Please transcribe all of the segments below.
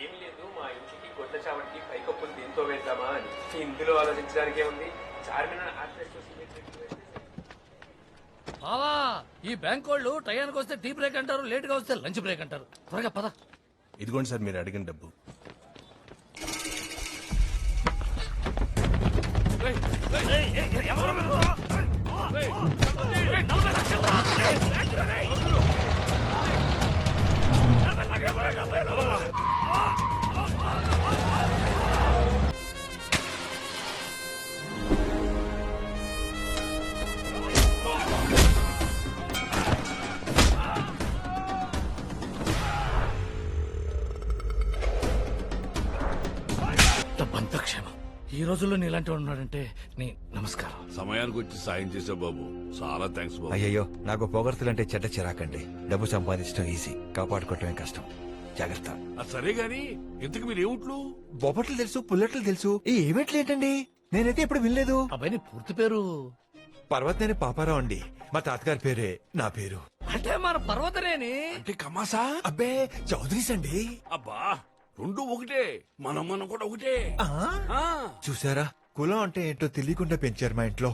ఏం లేదు, మా ఇంటికి గొడ్ల చావడికి పైకప్పులు దీంతో వేద్దామా అని. ఇందులో ఆలోచించడానికే ఉంది. చార్మినార్ ఆర్ట్ అసోసియేషన్ బావా, ఈ బ్యాంక్ వాళ్ళు టయానికి వస్తే టీ బ్రేక్ అంటారు, లేట్ గా వస్తే లంచ్ బ్రేక్ అంటారు. త్వరగా పద. ఇదిగోండి సార్ మీరు అడిగిన డబ్బు. డబ్బంతా క్షేమం. ఈ రోజుల్లో నీలాంటి వాడు ఉన్నాడంటే నీ నమస్కారం. సమయానికి వచ్చి సాయం చేసావు బాబు, చాలా థ్యాంక్స్ బాబు. అయ్యయ్యో, నాకు పొగడ్తలంటే చెడ్డ చిరాకండి. డబ్బు సంపాదించడం ఈజీ, కాపాడుకోవటమే కష్టం. జాగ్రత్త. అది సరే గాని ఇంతకు మీరు ఏమిట్లు? బొబ్బట్లు తెలుసు, పుల్లట్లు తెలుసు, ఈ ఈవెంట్లు ఏంటండి? నేనైతే ఎప్పుడు వినలేదు. అబ్బాయి నీ పూర్తి పేరు? పర్వతనేని పాపారావు అండి. మా తాతగారి పేరే నా పేరు. అంటే మన పర్వతనేని. అంటే కమాసా? అబ్బే, చౌదరీస్ అండి. అబ్బా, రెండు ఒకటే, మనం కూడా ఒకటే. ఆ, చూసారా, కులం అంటే ఏంటో తెలియకుండా పెంచారు మా ఇంట్లో.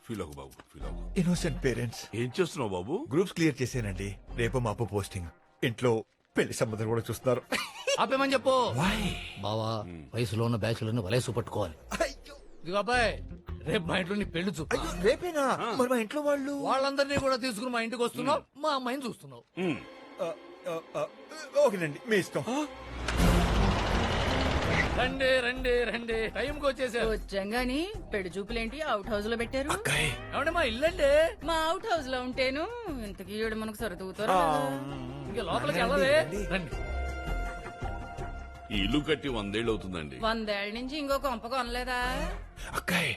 ఫీల్ అవ్వకు బాబు, ఫీల్ అవ్వకు. Innocent parents. ఏం చేస్తున్నావు బాబు? గ్రూప్స్ క్లియర్ చేశానండి. రేపు మాపు పోస్టింగ్. ఇంట్లో పెళ్లి సంబంధం కూడా చూస్తున్నారు. ఆపేమని చెప్పు. Why? బావా, వయసులో ఉన్న బ్యాచులను వలేసు పట్టుకోవాలి. అయ్యో, ఇదిగో అబ్బాయి, రేపు మా ఇంట్లో నీ పెళ్లి చూపు. అయ్యో, రేపేనా? మరి మా ఇంట్లో వాళ్ళు వాళ్ళందరినీ కూడా తీసుకుని మా ఇంటికి వస్తున్నావు, మా అమ్మాయిని చూస్తున్నావు. ఉమ్. ఆ, ఆ, ఆ, ఓకేనండి, మీ ఇష్టం. రండి రండి రండి, టైంకి వచ్చేసారు. వచ్చంగాని పెళ్లి చూపులేంటి అవుట్ హౌస్ లో పెట్టారు? అక్కాయ్, ఏమంటే మా ఇల్లండి. మా అవుట్ హౌస్ లో ఉంటేను ఇంతకీ ఈవిడ మనకు సరితూగుతారు. ఇంకా లోపలికి వెళ్ళవే. రండి. ఈ ఇల్లు కట్టి 100 ఏళ్ళు అవుతుందండి. 100 ఏళ్ల నుంచి ఇంకో కొంప కొనలేదా? అక్కాయ్.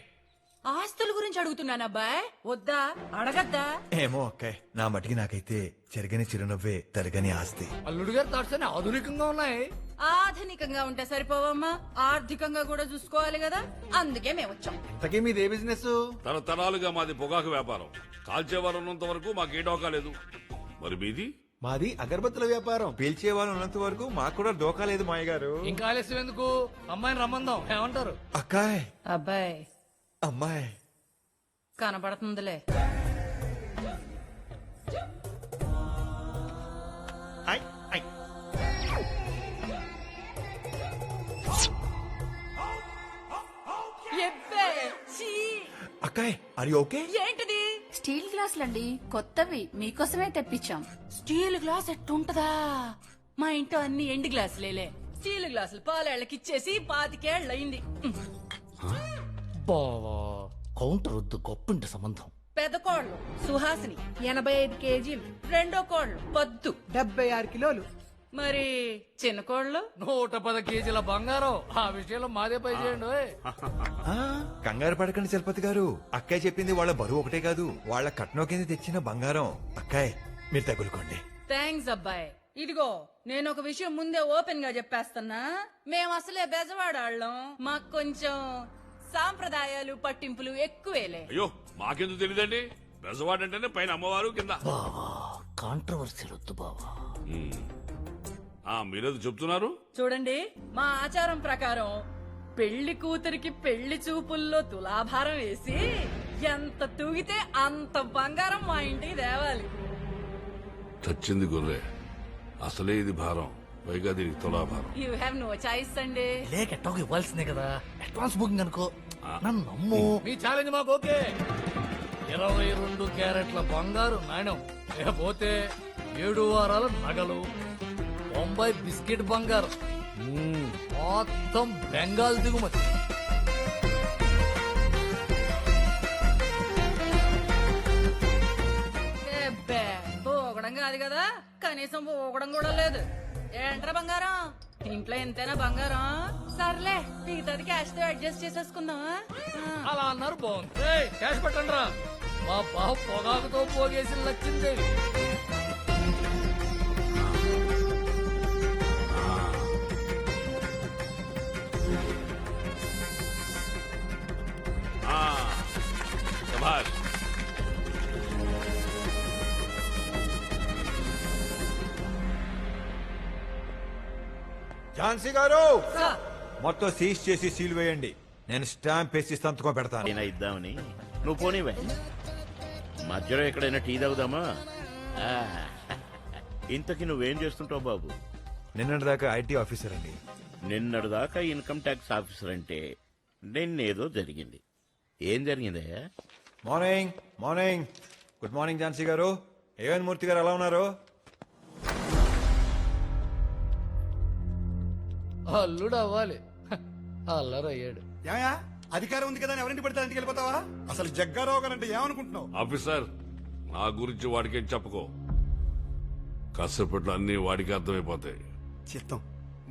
ఆస్తుల గురించి అడుగుతున్నాను అబ్బాయ్, వద్దా? అడగద్దా? ఏమో అక్కాయ్, నా మటికి నాకైతే చెరగని చిరునవ్వే తరగని ఆస్తి. అల్లుడు గారి థాట్స్ అన్ని ఆధునికంగా ఉన్నాయి. ఆధునికంగా ఉంటే సరిపోవమ్మా, ఆర్థికంగా కూడా చూసుకోవాలి కదా, అందుకే మేము వచ్చాం. ఇంతకీ మీదే బిజినెస్? తరతరాలుగా మాది పొగాకు వ్యాపారం. కాల్చేవారు ఉన్నంత వరకు మాకే డోకా లేదు. మరి మీది? మాది అగరబత్తుల వ్యాపారం. పీల్చే వాళ్ళు ఉన్నంత వరకు మాకు కూడా డోకా లేదు మాయ గారు. ఇంకా ఆలస్యం ఎందుకు, అమ్మాయిని రమ్మందాం. ఏమంటారు? అక్కాయ్, అబ్బాయ్ అమ్మాయి కనపడుతుందిలే. ఐ, ఐ. ఎబ్బే, ఛీ! అక్కాయ్, ఆర్ యు ఓకే? ఏంటిది? స్టీల్ గ్లాసులండి, కొత్తవి మీకోసమే తెప్పించాం. Steel glass ఎట్టుంటదా? మా ఇంట్లో అన్ని ఎండు గ్లాసులేలే. స్టీల్ గ్లాసులు పాలేళ్లకి ఇచ్చేసి 25 ఏళ్లయింది. బావా, కౌంటర్ వద్దు, గొప్పింటి సంబంధం. పెద్ద కోళ్ళు సుహాసిని 85 కేజీలు, రెండో కోళ్ళు పద్దు 76 కిలోలు. మరి చిన్న కోళ్ళు 110 కేజీల బంగారం. ఆ విషయంలో మాదే పై చేయండి ఓయ్. ఆ, కంగారు పడకండి చలపతి గారు. అక్కాయ్ చెప్పింది వాళ్ళ బరువు ఒకటే కాదు, వాళ్ళ కట్నం కింద తెచ్చిన బంగారం. అక్కాయ్, మీరు తగులుకోండి. థ్యాంక్స్ అబ్బాయ్. ఇదిగో, నేను ఒక విషయం ముందే ఓపెన్ గా చెప్పేస్తున్నా. మేము అసలే బెజవాడాళ్ళం, మాకు కొంచెం సాంప్రదాయాలు పట్టింపులు ఎక్కువేలే. అయ్యో, మాకెందుకు తెలియదండి. బెజవాడంటేనే పైన అమ్మవారు, కింద. బావా, కాంట్రవర్సీ వద్దు బావా. ఉమ్. మీరేదో చెప్తున్నారు? చూడండి, మా ఆచారం ప్రకారం పెళ్లి కూతురికి పెళ్లి చూపుల్లో తులాభారం వేసి ఎంత తూగితే అంత బంగారం మా ఇంటికి తేవాలి. చచ్చింది గొర్రె, అసలే ఇది భారం, పైగా దీనికి తులాభారం. యూ హ్యావ్ నో చాయిస్ అండి. లేక ఎట్టాకు ఇవ్వాల్సిందే కదా, అడ్వాన్స్ బుకింగ్ అనుకో. నన్ను నమ్ము. మీ ఛాలెంజ్ మాకు ఓకే. 22 క్యారెట్ల బంగారు నాణ్యం, లేకపోతే 7 వారాల నగలు, 90 బిస్కెట్ బంగారం, మొత్తం బెంగాల్ దిగుమతి. ఎబ్బే, పోగడం కాదు కదా, కనీసం పోగడం కూడా లేదు. ఏంట్రా బంగారం, ఇంట్లో ఎంతైనా బంగారం. సర్లే, మిగతాది క్యాష్ తో అడ్జస్ట్ చేసేసుకుందామా? అలా అన్నారు, బాగుంది. ఏయ్, క్యాష్ పెట్టండి రా. మా బావ పొగాకుతో పోగేసి లచ్చిందేవి. శభాష్. ఝాన్సీ గారు మొత్తం సీజ్ చేసి సీల్ వేయండి. నేను స్టాంప్ వేసి సంతకం పెడతాను. అయినా ఇద్దామని నువ్వు పోనీవే. మధ్యలో ఎక్కడైనా టీ తాగుదామా? ఆ, ఇంతకి నువ్వేం చేస్తుంటావు బాబు? నిన్నటి దాకా ఐటీ ఆఫీసర్ అండి. నిన్నటి దాకా ఇన్కమ్ ట్యాక్స్ ఆఫీసర్ అంటే నిన్నేదో జరిగింది. ఏం జరిగిందే? Morning morning. Good morning Jhansi గారు. ఏవన్ మూర్తి గారు ఎలా ఉన్నారు? అల్లుడు అవ్వాలి. అల్లరయ్యాడు. ఏమయ్యా అధికారం ఉంది కదా అని ఎవరింటి పడితే ఇంటికి వెళ్ళిపోతావా? అసలు జగ్గారావు గారు అంటే ఏమనుకుంటున్నావు? ఆఫీసర్, నా గురించి వాడికేం చెప్పుకో. కాసేపట్లో అన్ని వాడికి అర్థమైపోతాయి. చిత్తం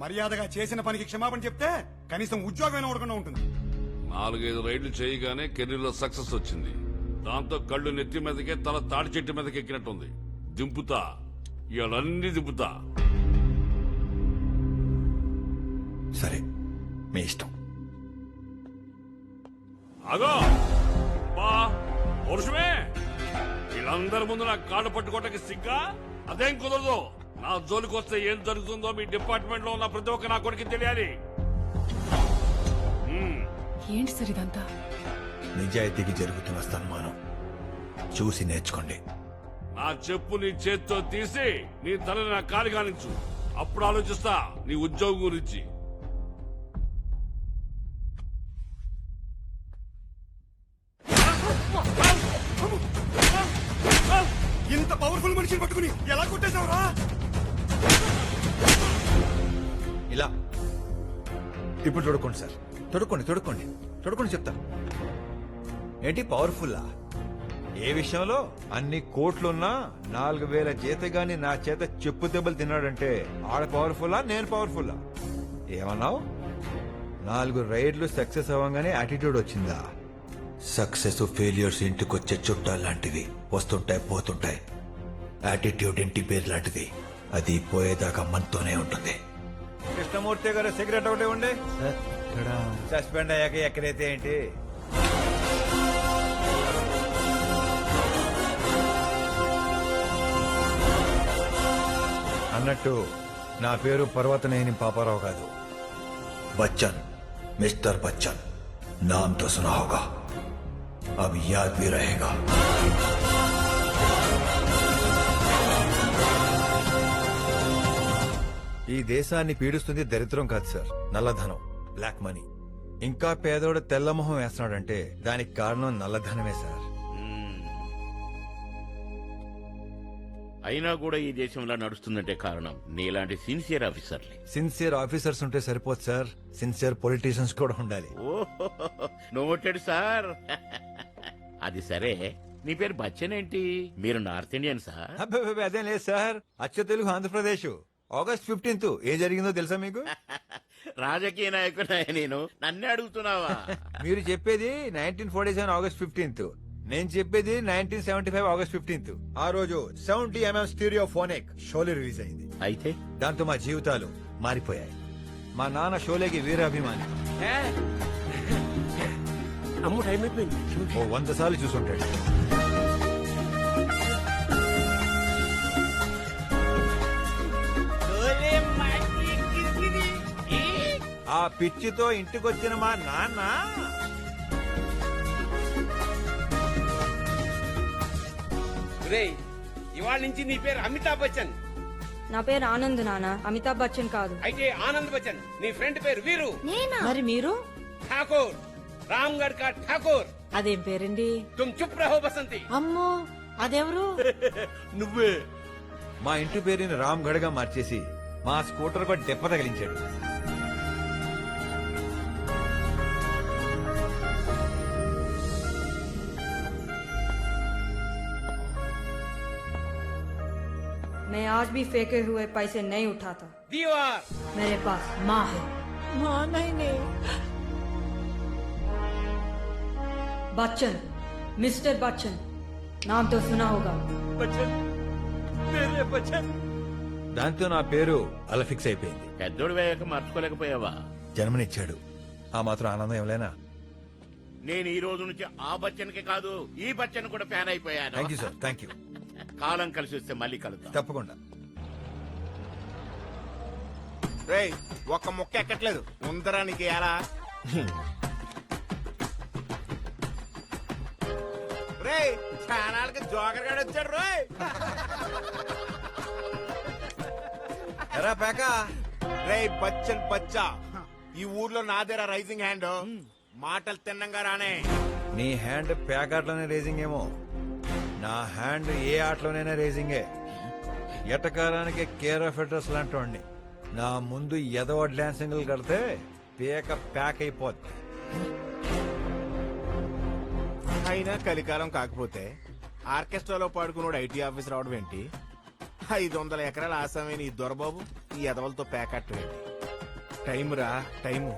మర్యాదగా చేసిన పనికి క్షమాపణ చెప్తే కనీసం ఉద్యోగం ఉండకుండా ఉంటుంది. 4-5 రైళ్లు చేయగానే కెరీర్లో సక్సెస్ వచ్చింది. దాంతో కళ్ళు నెత్తి మీదకే తల తాడి చెట్టు మీదకి ఎక్కినట్టుంది. దింపుతా, ఇవన్నీ దింపుతా. సరే మీ ఇష్టం. అగో బా పురుషమే, వీళ్ళందరి ముందు నా కాళ్ళు పట్టుకోవటానికి సిగ్గా? అదేం కుదరదు. నా జోలికి వస్తే ఏం జరుగుతుందో మీ డిపార్ట్మెంట్ లో ఉన్న ప్రతి ఒక్క నా కొడుకు తెలియాలి. ఏంటి సార్ ఇదంతా? నిజాయితీకి జరుగుతున్న సన్మానం చూసి నేర్చుకోండి. నా చెప్పు నీ చేత్తో తీసి నీ తలని నా కాలి కానించు. అప్పుడు ఆలోచిస్తా నీ ఉద్యోగం గురించి. ఇంత పవర్ఫుల్ మనిషిని పట్టుకుని ఎలా కొట్టేశావురా? ఇలా ఇప్పుడు తొడుక్కోండి సార్. తొడుక్కోండి తొడుక్కోండి తొడుక్కోండి చెప్తా. ఏంటి పవర్ఫుల్లా? ఏ విషయంలో? అన్ని కోట్లున్నా 4,000 జీతగాని నా చేత చెప్పు దెబ్బలు తిన్నాడంటే ఆడ పవర్ఫుల్లా నేను పవర్ఫుల్లా? ఏమన్నావు? 4 రైడ్లు సక్సెస్ అవ్వగానే యాటిట్యూడ్ వచ్చిందా? సక్సెస్ ఫెయిల్యూర్స్ ఇంటికొచ్చే చుట్టాలు లాంటివి, వస్తుంటాయి పోతుంటాయి. యాటిట్యూడ్ ఇంటి పేరు లాంటిది, అది పోయేదాకా మనతోనే ఉంటుంది. కృష్ణమూర్తి గారు సిగరెట్ ఒకటి ఉండే. సస్పెండ్ అయ్యాక ఎక్కడైతే ఏంటి? అన్నట్టు నా పేరు పర్వతనేని పాపారావు కాదు, బచ్చన్, మిస్టర్ బచ్చన్. नाम तो सुना होगा, अब याद भी रहेगा. ఈ దేశాన్ని పీడిస్తుంది దరిద్రం కాదు సార్, నల్లధనం, బ్లాక్ మనీ. ఇంకా పేదోడు తెల్లమొహం వేస్తున్నాడంటే దానికి కారణం నల్లధనమే సార్. అయినా కూడా ఈ దేశంలో నడుస్తుందంటే కారణం నీలాంటి సిన్సియర్ ఆఫీసర్లే. సిన్సియర్ ఆఫీసర్స్ ఉంటే సరిపోదు సార్, సిన్సియర్ పొలిటీషియన్స్ కూడా ఉండాలి. Noted sir. అది సరే, నీ పేరు బచ్చన్ ఏంటి? మీరు నార్త్ ఇండియన్ సార్? అబ్బే అదేం లేదు సార్, అచ్చ తెలుగు ఆంధ్రప్రదేశ్. August 15th ఏం జరిగిందో తెలుసా మీకు? రాజకీయ నాయకుడా నేను? నన్నే అడుగుతున్నావా? మీరు చెప్పేది 1947 August 15th, నేను చెప్పేది 1975 August 15th. ఆ రోజు 70mm స్టీరియోఫోనిక్ షోలే రిలీజ్ అయింది. అయితే దాంతో మా జీవితాలు మారిపోయాయి. మా నాన్న షోలేకి వీరాభిమాని. అమ్ము టైం అయిపోయింది. ఓ 100 సార్లు చూసుంటాడు. ఆ పిచ్చితో ఇంటికొచ్చిన మా నాన్న ఇవాళ నుంచి నీ పేరు అమితాబ్ బచ్చన్. నా పేరు ఆనంద్ నాన్న, అమితాబ్ బచ్చన్ కాదు. అయితే ఆనంద్ బచ్చన్. నీ ఫ్రెండ్ పేరు వీరు. మరి మీరు? ఠాకూర్, రామ్గఢ్ కా ఠాకూర్. అదేం పేరండి? తుమ్ చుప్ రహో బసంతి. అమ్మో, అదెవరు? నువ్వే. మా ఇంటి పేరుని రామ్ గఢగా మార్చేసి మా స్కూటర్ కూడా దెబ్బ తగిలించాడు. मैं आज भी फेंके हुए पैसे नहीं उठाता. दीवार. मेरे पास माँ है. माँ नहीं. बच्चन, मिस्टर बच्चन, नाम तो सुना होगा. బచ్చన్, మేరే బచ్చన్. దాంతో నా పేరు అలా ఫిక్స్ అయిపోయింది. పెద్దోడు వేయక మర్చుకోలేకపోయావా? జన్మనిచ్చాడు, ఆ మాత్రం ఆనందం ఏమలేనా? నేను ఈ రోజు నుంచి ఆ బచ్చన్కి కాదు, ఈ బచ్చన్ కూడా ఫ్యాన్ అయిపోయాను. Thank you sir, thank you. కాలం కలిసి వస్తే మళ్ళీ కలుద్దాం. తప్పకుండా. రేయ్ ఒక్క ముక్క ఎక్కట్లేదు ఉందరా నీకు ఎలా రేయ్ ఛానల్కి జోకర్ గాడు వచ్చాడు రోయ్ ఎరా పేక రేయ్ బచ్చన్ బచ్చా ఈ ఊర్లో నాదేరా రైజింగ్ హ్యాండ్ మాటలు తిన్నంగా రానే నీ హ్యాండ్ పేకాట్లోనే రేసింగ్ ఏమో నా హ్యాండ్ ఏ ఆటలోనైనా రేసింగే ఎటకారానికి కేర్ ఆఫ్ అడ్రస్ లాంటి నా ముందు ఎదవ డాన్సింగ్లు కడితే పేక ప్యాక్ అయిపోద్ది. అయినా కలికాలం కాకపోతే ఆర్కెస్ట్రాలో పాడుకున్నాడు ఐటీ ఆఫీసర్ అవడం ఏంటి 500 ఎకరాల ఆసామైన ఈ దొరబాబు ఈ ఎదవలతో ప్యాకెట్ ఏంటి టైం రా టైము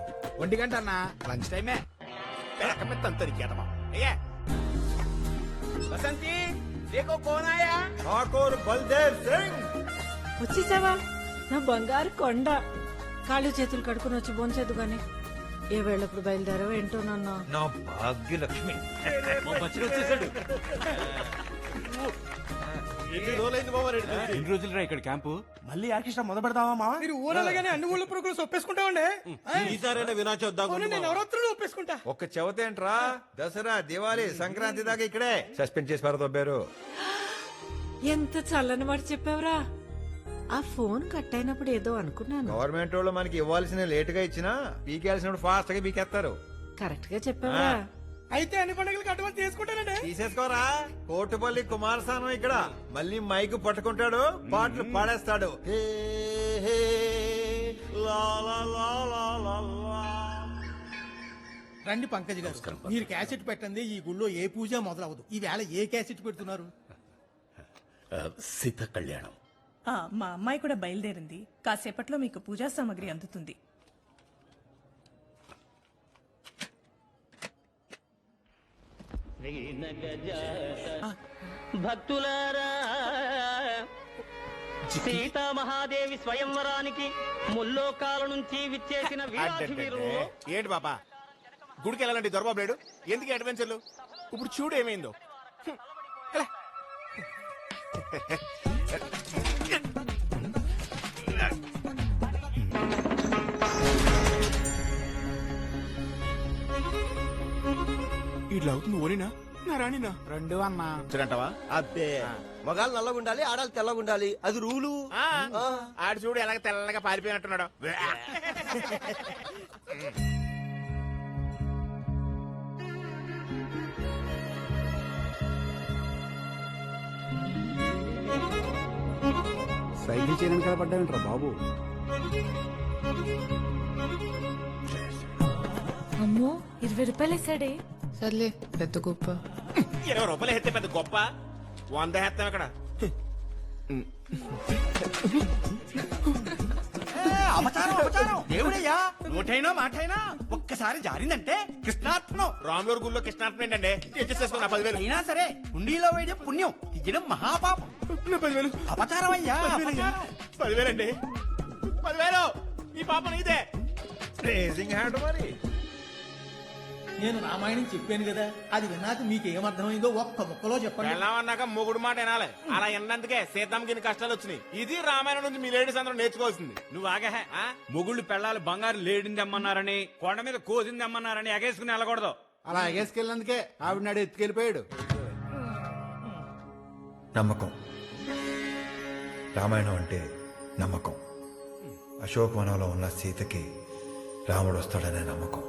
1 గంట అన్న లంచ్ టైమే పేక మీద తంతరికి ఎదవా అయ్యా బసంతి దేకో కోనాయా ఠాకూర్ బల్దేవ్ సింగ్ వచ్చేసావా నా బంగారు కొండ కాళ్ళు చేతులు కడుకుని వచ్చి బోన్సేదు గాని ఏ వేళప్పుడు బయలుదేరావు ఏంటో నాన్న నా భాగ్యలక్ష్మి ఎన్ని రోజులైంది బాబా ఎన్ని రోజులు రా ఇక్కడ క్యాంపు మళ్ళీ ఆర్కెస్ట్రా మొదలు పెడదామా మావా మీరు ఊరలగానే అన్ని ఊళ్ళో పురుగులు ఒప్పేసుకుంటామండి ఈసారైనా వినాచొద్దాం నవరాత్రులు ఒప్పేసుకుంటా ఒక్క చవితేంట్రా దసరా దివాళీ సంక్రాంతి దాకా ఇక్కడే సస్పెండ్ చేసి పారదొబ్బారు. ఎంత చల్లని మాట చెప్పావురా ఆ ఫోన్ కట్ అయినప్పుడు ఏదో అనుకున్నాను గవర్నమెంట్ వాళ్ళు మనకి ఇవ్వాల్సిన లేట్ గా ఇచ్చినా పీకేయాల్సినప్పుడు ఫాస్ట్ గా పీకేస్తారు. కరెక్ట్ గా చెప్పావురా అయితే అన్ని పండుగలకి అడ్వాన్స్ తీసుకుంటానండి. తీసేసుకోరా కోటుపల్లి కుమారస్వామి ఇక్కడ మళ్ళీ మైకు పట్టుకుంటాడు పాటలు పాడేస్తాడు. హే, హే, లా, లా, లా, లా, లా, లా. రండి పంకజ్ గారు, మీరు క్యాసెట్ పెట్టండి ఈ గుళ్ళో ఏ పూజ మొదలవదు. ఈ వేళ ఏ క్యాసెట్ పెడుతున్నారు? సీత కళ్యాణం. మా అమ్మాయి కూడా బయలుదేరింది, కాసేపట్లో మీకు పూజా సామాగ్రి అందుతుంది. భక్తులారా, సీతామహాదేవి స్వయంవరానికి ముల్లోకాల నుంచి విచ్చేసిన వీరాధి వీరులు. ఏంటి బాబా గుడికి వెళ్ళాలండి దొరబాబు లేడు ఎందుకు అడ్వెంచర్లు ఇప్పుడు చూడు ఏమైందో ఇట్లా అవుతుంది ఓనినా నా రాణినా 2 అన్నా చూడంటావా అబ్బే, మగాళ్ళు నల్లగుండాలి, ఆడాలి తెల్లగుండాలి, అది రూలు. ఆడు చూడు ఎలాగ తెల్లగా పారిపోయినట్టున్నాడు. సైకిల్ చేయడానికి కనపడ్డావేంట్రా బాబు? అమ్మో 20 రూపాయలు వేసాడే. సర్లే పెద్ద గొప్ప 20 రూపాయలు ఎత్తే పెద్ద గొప్ప 100 ఎత్తాం ఇక్కడ. దేవుడయ్యా నోటైనా మాటైనా ఒక్కసారి జారిందంటే కృష్ణార్పణం. రాములూరు గుళ్ళో కృష్ణార్పణ ఏంటండి అడ్జస్ట్ చేసుకున్నా 10,000 అయినా సరే హుండీలో వేయడం పుణ్యం, ఇయ్యడం మహాపాపం. 10,000 అపచారం అయ్యా, 10,000 అండి 10,000 ఈ పాప నీదే. రేసింగ్ హ్యాండ్ మరి నేను రామాయణం చెప్పాను కదా, అది విన్నాక మీకు ఏమర్థమైందో ఒక్క ముక్కలో చెప్పండి. వెళ్ళామన్నాక మొగుడు మాట వినాలి. అలా ఎన్నందుకే సీతమ్మకి ఇన్ని కష్టాలు వచ్చినాయి. ఇది రామాయణం నుంచి మీ లేడీస్ అందరూ నేర్చుకోవాల్సింది. నువ్వు ఆగా మొగుళ్ళు పెళ్ళాలి బంగారు లేడింది అమ్మన్నారని కొండ మీద కోసింది అమ్మన్నారని ఎగేసుకుని వెళ్ళకూడదు. అలా ఎగేసుకెళ్ళినందుకే ఆవిడ నాడు ఎత్తుకెళ్ళిపోయాడు. నమ్మకం. రామాయణం అంటే నమ్మకం. అశోకవనంలో ఉన్న సీతకి రాముడు వస్తాడనే నమ్మకం.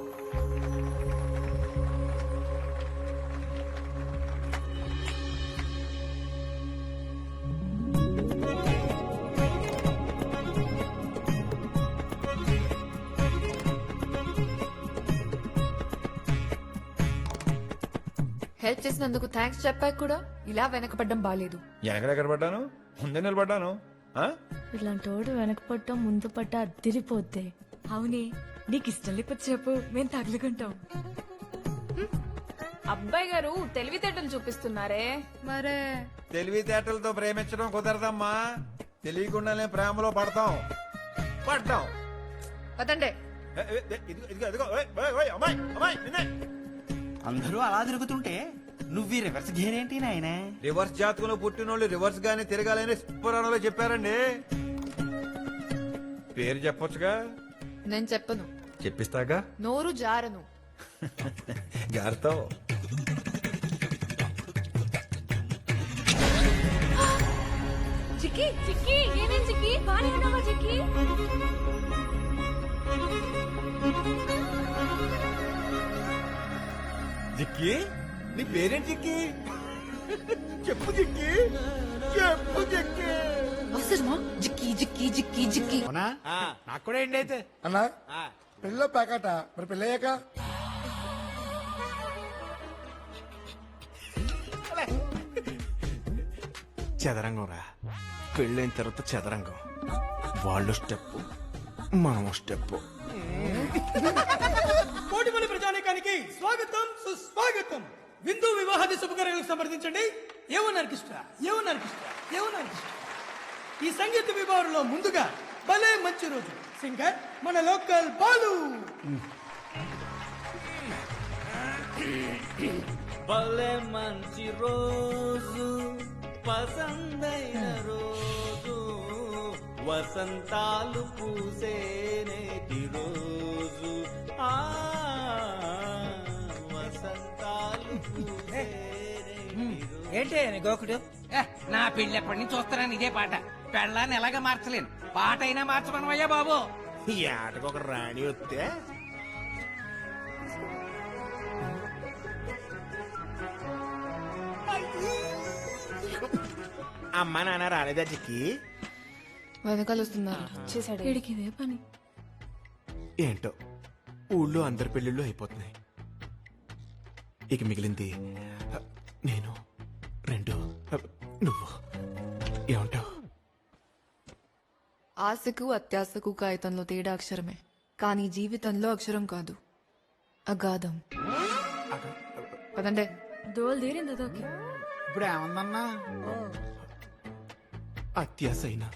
హెల్ప్ చేసినందుకు థ్యాంక్స్ చెప్పాక కూడా ఇలా వెనకపడ్డం బాలేదు. వెనకడెక్కడ పడ్డాను? ముందే నిలబడ్డాను. ఇలాంటోడు వెనకపడటం ముందు పట్ట అద్దిరిపోద్ది. అవునే, నీకు ఇష్టం లేకపోతే చెప్పు, మేము తగులుకుంటాం. అబ్బాయి గారు తెలివితేటలు చూపిస్తున్నారే. మరే తెలివితేటలతో ప్రేమించడం కుదరదమ్మా. తెలియకుండానే ప్రేమలో పడతాం. పదండే. అందరూ అలా తిరుగుతుంటే నువ్వు రివర్స్ గేర్ ఏంటి నాయన? రివర్స్ జాతకంలో పుట్టినోళ్ళు రివర్స్ గానే తిరగాలని పురాణంలో చెప్పారండి. పేరు చెప్పొచ్చుగా. నేను చెప్పను. చెప్పిస్తాగా. నోరు జారను. జాగ్రత్త. చిక్కి చిక్కి ఏమేం చిక్కి బానే ఉన్నావా చిక్కి? జిక్కి నీ పేరేంటి జిక్కి? చెప్పు జిక్కి, చెప్పు జిక్కి. అవసరమా జిక్కి జిక్కి జిక్కి జిక్కి? అవునా? నాకు కూడా ఏంటి అయితే అన్నా పెళ్ళో ప్యాకట మరి పెళ్ళయ్యాక చదరంగం రా. పెళ్ళైన తర్వాత చదరంగం. వాళ్ళు స్టెప్, మనం స్టెప్. కోటిమని ప్రజానీకానికి స్వాగతం సుస్వాగతం. విందు వివాహాది శుభకార్యాలకు సంప్రదించండి. ఏమన్నారు ఈ సంగీత విభాగంలో ముందుగా భలే మంచి రోజు సింగర్ మన లోకల్ బాలు. భలే మంచి రోజు, పసందైన రోజు, వసంతాలు పూసే నేటి రోజు, ఆ వసంతాలు పూసే ఏంటి గోకుడు? నా పెళ్లి ఎప్పటి నుంచి చూస్తానని ఇదే పాట. పెళ్ళాన్ని ఎలాగా మార్చలేను, పాట అయినా మార్చమనవయ్యా బాబు. ఈ ఆటకు ఒక రాణి వస్తే అమ్మ నాన్న రాలేదా జిక్కి? వెనకాల వస్తున్నారు. చేశాడు ఇదే పని. ఏంటో ఊళ్ళో అందరి పెళ్ళిళ్ళు అయిపోతున్నాయి. ఇక మిగిలింది నేను, రెండు నువ్వు. ఏమంటావు? ఆశకు అత్యాశకు కాగితంలో తేడా అక్షరమే, కానీ జీవితంలో అక్షరం కాదు, అగాధం. పదండే. దోలు తీరింది అదొకే. ఇప్పుడు ఏమందన్నా? అత్యాశ అయినా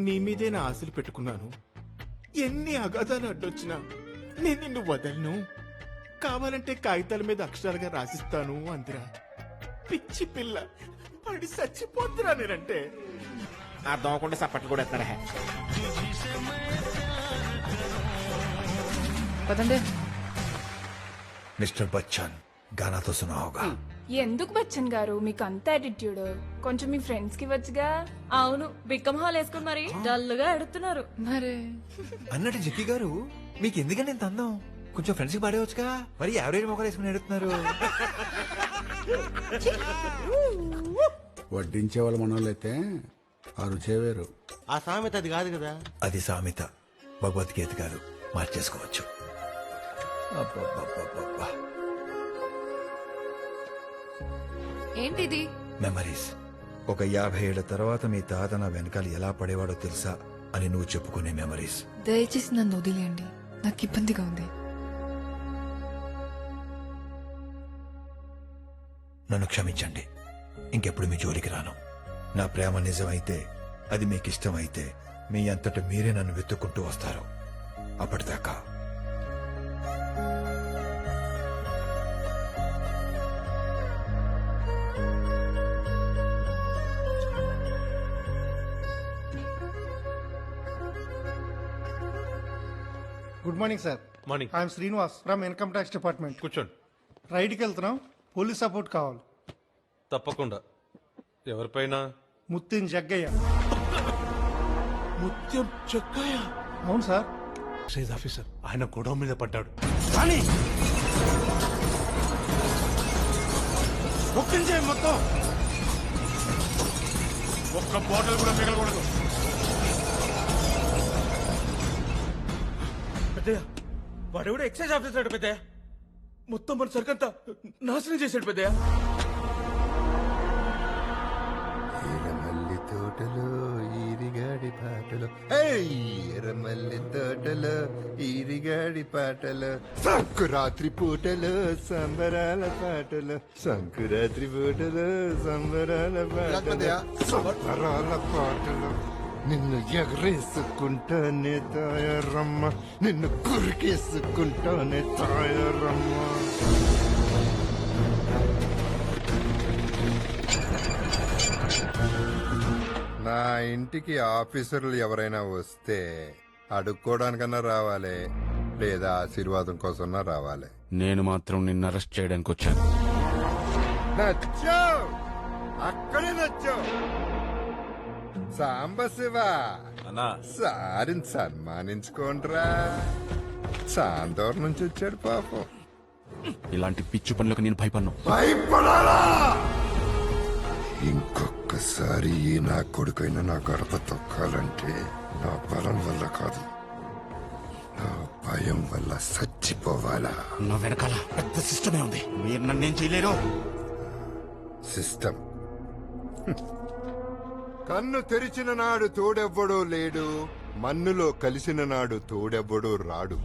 నీ మీదే నా ఆశలు పెట్టుకున్నాను. ఎన్ని అగాధాలు అడ్డొచ్చినా నేను నిన్ను వదలను. కావాలంటే కాగితాల మీద అక్షరాలుగా రాసిస్తాను అందిరా. పిచ్చి పిల్ల పడి చచ్చిపోతురా నేనంటే. అర్థం అవ్వకుండా సప్పట్లు కూడా ఎత్తారా. పదండే. మిస్టర్ బచ్చన్ గానా తో సునా హోగా. ఎందుకు బచ్చన్ గారు మీకు అంత యాటిట్యూడ్? కొంచెం మీ ఫ్రెండ్స్ కి వచ్చుగా. అవును, బిక్కమ్ హాల్ వేసుకుని మరి డల్ గా ఎడుతున్నారు. మరి అన్నట్టు జిక్కి గారు, మీకు ఎందుకని ఇంత అందం? కొంచెం ఫ్రెండ్స్ కి పాడేవచ్చుగా. మరి యావరేజ్ మొక్కలు వేసుకుని ఎడుతున్నారు. వడ్డించే వాళ్ళు మనోళ్ళైతే ఆ రుచే వేరు. ఆ సామెత అది కాదు కదా. అది సామెత, భగవద్గీత కాదు, మార్చేసుకోవచ్చు. అబ్బబ్బబ్బబ్బబ్బా. ఏంటిది? మెమరీస్. ఒక 50 ఏళ్ల తర్వాత మీ తాత నా వెనకాల ఎలా పడేవాడో తెలుసా అని నువ్వు చెప్పుకునే మెమరీస్. దయచేసి నన్ను వదిలేయండి, నాకు ఇబ్బందిగా ఉంది. నన్ను క్షమించండి, ఇంకెప్పుడు మీ జోలికి రాను. నా ప్రేమ నిజమైతే, అది మీకు ఇష్టమైతే మీ అంతట మీరే నన్ను వెతుక్కుంటూ వస్తారు. అప్పటిదాకా good morning sir. Morning. I'm Srinivas from income tax department. కూర్చోండి. రైడ్కి వెళ్తున్నాం, పోలీస్ సపోర్ట్ కావాలి. తప్పకుండా. ఎవరిపైన? ముత్తిన్ జగ్గయ్య. ముత్యం చెక్కయ్య? అవును సార్. ఎక్సైజ్ ఆఫీసర్, ఆయన గొడవ మీద పడ్డాడు. కానీ ఒక్కించే మొత్తం ఒక్క బాటిల్ కూడా మిగలకూడదు. పెద్దయ్య, వాడెవడో ఎక్సైజ్ ఆఫీసర్ పెద్దయ్య. మొత్తం మన సరుకంతా నాశనం చేశాడు పెద్దయ్య. ఎర్రమల్లి తోటలో ఈరిగాడి పాటలు, ఎర్రమల్లి తోటలో ఈరిగాడి పాటలు, సంకురాత్రి పూటలో సంబరాల పాటలు, సంకురాత్రి పూటలో సంబరాల పాటలు, సంబరాల పాటలు. నిన్ను ఎగరేసుకుంటానే తాయారమ్మ, నిన్ను కురికేసుకుంటానే తాయారమ్మ. నా ఇంటికి ఆఫీసర్లు ఎవరైనా వస్తే అడుక్కోవడానికన్నా రావాలి, లేదా ఆశీర్వాదం కోసమన్నా రావాలి. నేను మాత్రం నిన్ను అరెస్ట్ చేయడానికి వచ్చాను. నచ్చావు, అక్కడే నచ్చావు. సాంబశివ సారిని సన్మానించుకోండ్రా. సాంతూరు నుంచి వచ్చాడు పాపం. ఇలాంటి పిచ్చు పనులకు నేను భయపడను. భయపడాలా? ఇంకొకసారి ఈ నా కొడుకైనా నా గడప తొక్కాలంటే నా బలం వల్ల కాదు, నా భయం వల్ల చచ్చిపోవాలా. నా వెనకాల పెద్ద సిస్టమే ఉంది, మీరు నన్నేం చేయలేరు. సిస్టమ్ కన్ను తెరిచిన నాడు తోడెవ్వడో లేడు, మన్నులో కలిసిన నాడు తోడెవ్వడో రాడు.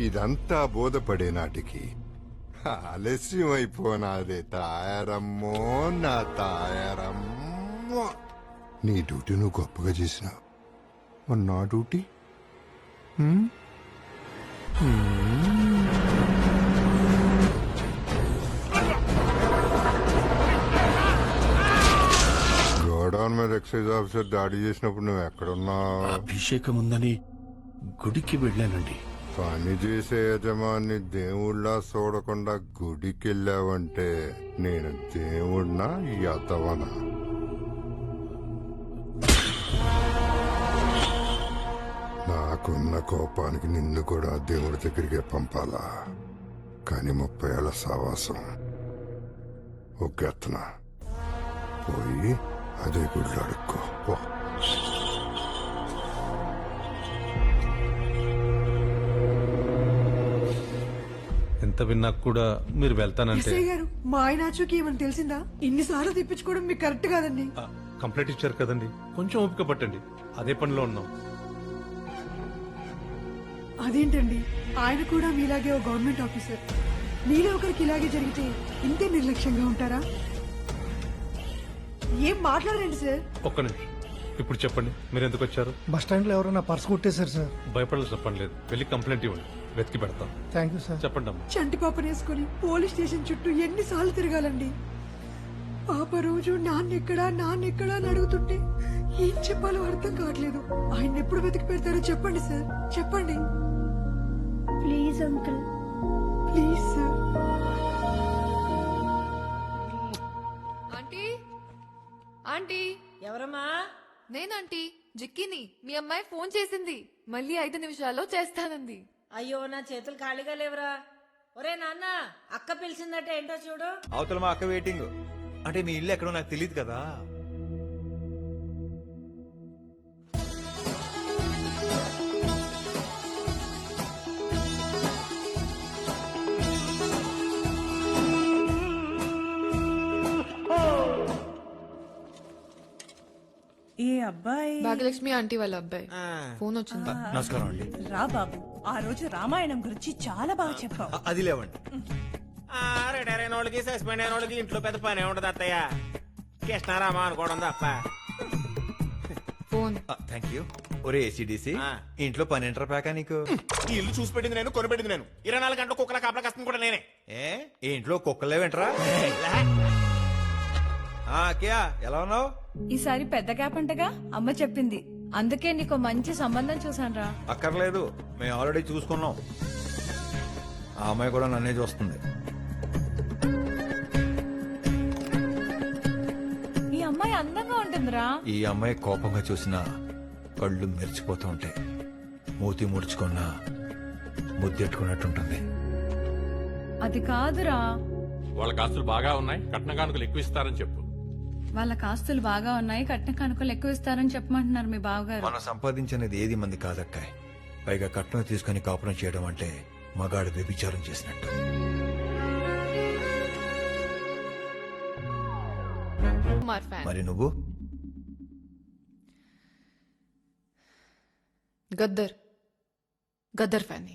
ఇదంతా బోధపడే నాటికి ఆలస్యం అయిపోనాదే తాయారమ్మో, నా తాయారమ్మో. నీ డ్యూటీ నువ్వు గొప్పగా చేసినావు, మరి నా డ్యూటీ గోడౌన్ మీద ఎక్సైజ్ ఆఫీసర్ దాడి చేసినప్పుడు నువ్వు ఎక్కడున్నావు? అభిషేకం ఉందని గుడికి వెళ్ళానండి. పని చేసే యజమాని దేవుళ్ళ చూడకుండా గుడికి వెళ్ళావంటే నేను దేవుడినా యతవనా? నాకున్న కోపానికి నిన్ను కూడా దేవుడి దగ్గరికే పంపాలా? కానీ 30 ఏళ్ల సావాసం ఒగ్గెత్తన పోయి అదే గుడిలో అడుక్కో పో. ఎంత విన్నా కూడా మీరు వెళ్తానంటే ఎస్ఐ గారు, మా ఆయన ఆచూకీ ఏమని తెలిసిందా? ఇన్నిసార్లు తెప్పించుకోవడం మీకు కరెక్ట్ కాదండి. కంప్లైంట్ ఇచ్చారు కదండి, కొంచెం ఓపిక పట్టండి. అదే పనిలో ఉన్నాం. అదేంటండి, ఆయన కూడా మీలాగే ఓ గవర్నమెంట్ ఆఫీసర్. మీలో ఒకరికి ఇలాగే జరిగితే ఇంతే నిర్లక్ష్యంగా ఉంటారా? ఏం మాట్లాడండి సార్. ఒక్క నిమిషం, ఇప్పుడు చెప్పండి మీరు ఎందుకు వచ్చారు? బస్ స్టాండ్ లో ఎవరైనా పర్స్ కొట్టేశారు సార్. భయపడాల్సిన పని లేదు, వెళ్ళి కంప్లైంట్ ఇవ్వండి, వెతికి పెడతాం. Thank you sir. చెప్పండి అమ్మా. చంటి పాపనేసుకొని పోలీస్ స్టేషన్ చుట్టూ ఎన్నిసార్లు తిరగాలండి? పాప రోజు నాన్నెక్కడా నాన్నెక్కడా అని అడుగుతుంటే ఏం చెప్పాలో అర్థం కావట్లేదు. ఆయన ఎప్పుడు వెతికి పెడతారో చెప్పండి సార్, చెప్పండి please uncle, please sir. Aunty, aunty. ఎవరమ్మా? నేనంటీ, జిక్కిని. మీ అమ్మాయి ఫోన్ చేసింది, మళ్ళీ 5 నిమిషాల్లో చేస్తానంది. అయ్యో, నా చేతులు ఖాళీగా లేవురా. ఒరే నాన్న, అక్క పిలిచిందట, ఏంటో చూడు. అవతల మా అక్క వెయిటింగ్. అంటే మీ ఇల్లు ఎక్కడో నాకు తెలియదు కదా. ఏ అబ్బాయి? భాగ్యలక్ష్మి ఆంటీ వాళ్ళ అబ్బాయి. ఫోన్ వచ్చింది. నమస్కారం అండి. రా బాబు, ఆ రోజు రామాయణం గురించి చాలా బాగా చెప్పావు. అది లేవండి. రిటైర్ అయిన వాళ్ళకి సస్పెండ్ అయిన వాళ్ళకి ఇంట్లో పెద్ద పని ఉండదు అత్తయ్య. కృష్ణారామా అనుకోవడం తప్ప. ఫోన్. Thank you. ఒరే ఏసీడీసీ, ఇంట్లో పని ఎంటర్ ప్యాకా నీకు? ఈ ఇల్లు చూసి పెట్టింది నేను, కొనిపెట్టింది నేను. 24 గంటలు కుక్కల కాపలా కష్టం కూడా నేనే. ఏ ఇంట్లో కుక్కలే వెంటరా? క్యా ఎలా ఉన్నావు? ఈసారి పెద్ద క్యాప్ అంటగా అమ్మ చెప్పింది, అందుకే నీకు మంచి సంబంధం చూసానురా. అక్కర్లేదు, మేము ఆల్రెడీ చూసుకున్నాం. ఆ అమ్మాయి కూడా నన్నే చూస్తుంది. ఈ అమ్మాయి అందంగా ఉంటుందిరా. ఈ అమ్మాయి కోపంగా చూసినా కళ్ళు మెరిచిపోతూ ఉంటాయి, మూతి ముడుచుకున్నా ముద్దెట్టుకున్నట్టుంటుంది. అది కాదురా, వాళ్ళ ఆస్తులు బాగా ఉన్నాయి, కట్న కానుకలు ఎక్కువ ఇస్తారని చెప్పు. వాళ్ళ ఆస్తులు బాగా ఉన్నాయి, కట్న కానుకలు ఎక్కువ ఇస్తారని చెప్పమంటున్నారు మీ బావగారు. మనం సంపాదించినది ఏది మంది కాదక్కాయ్. పైగా కట్నం తీసుకుని కాపురం చేయడం అంటే మగాడు వ్యభిచారం చేసినట్టు. మరి నువ్వు? గద్దర్, గద్దర్ ఫ్యాన్.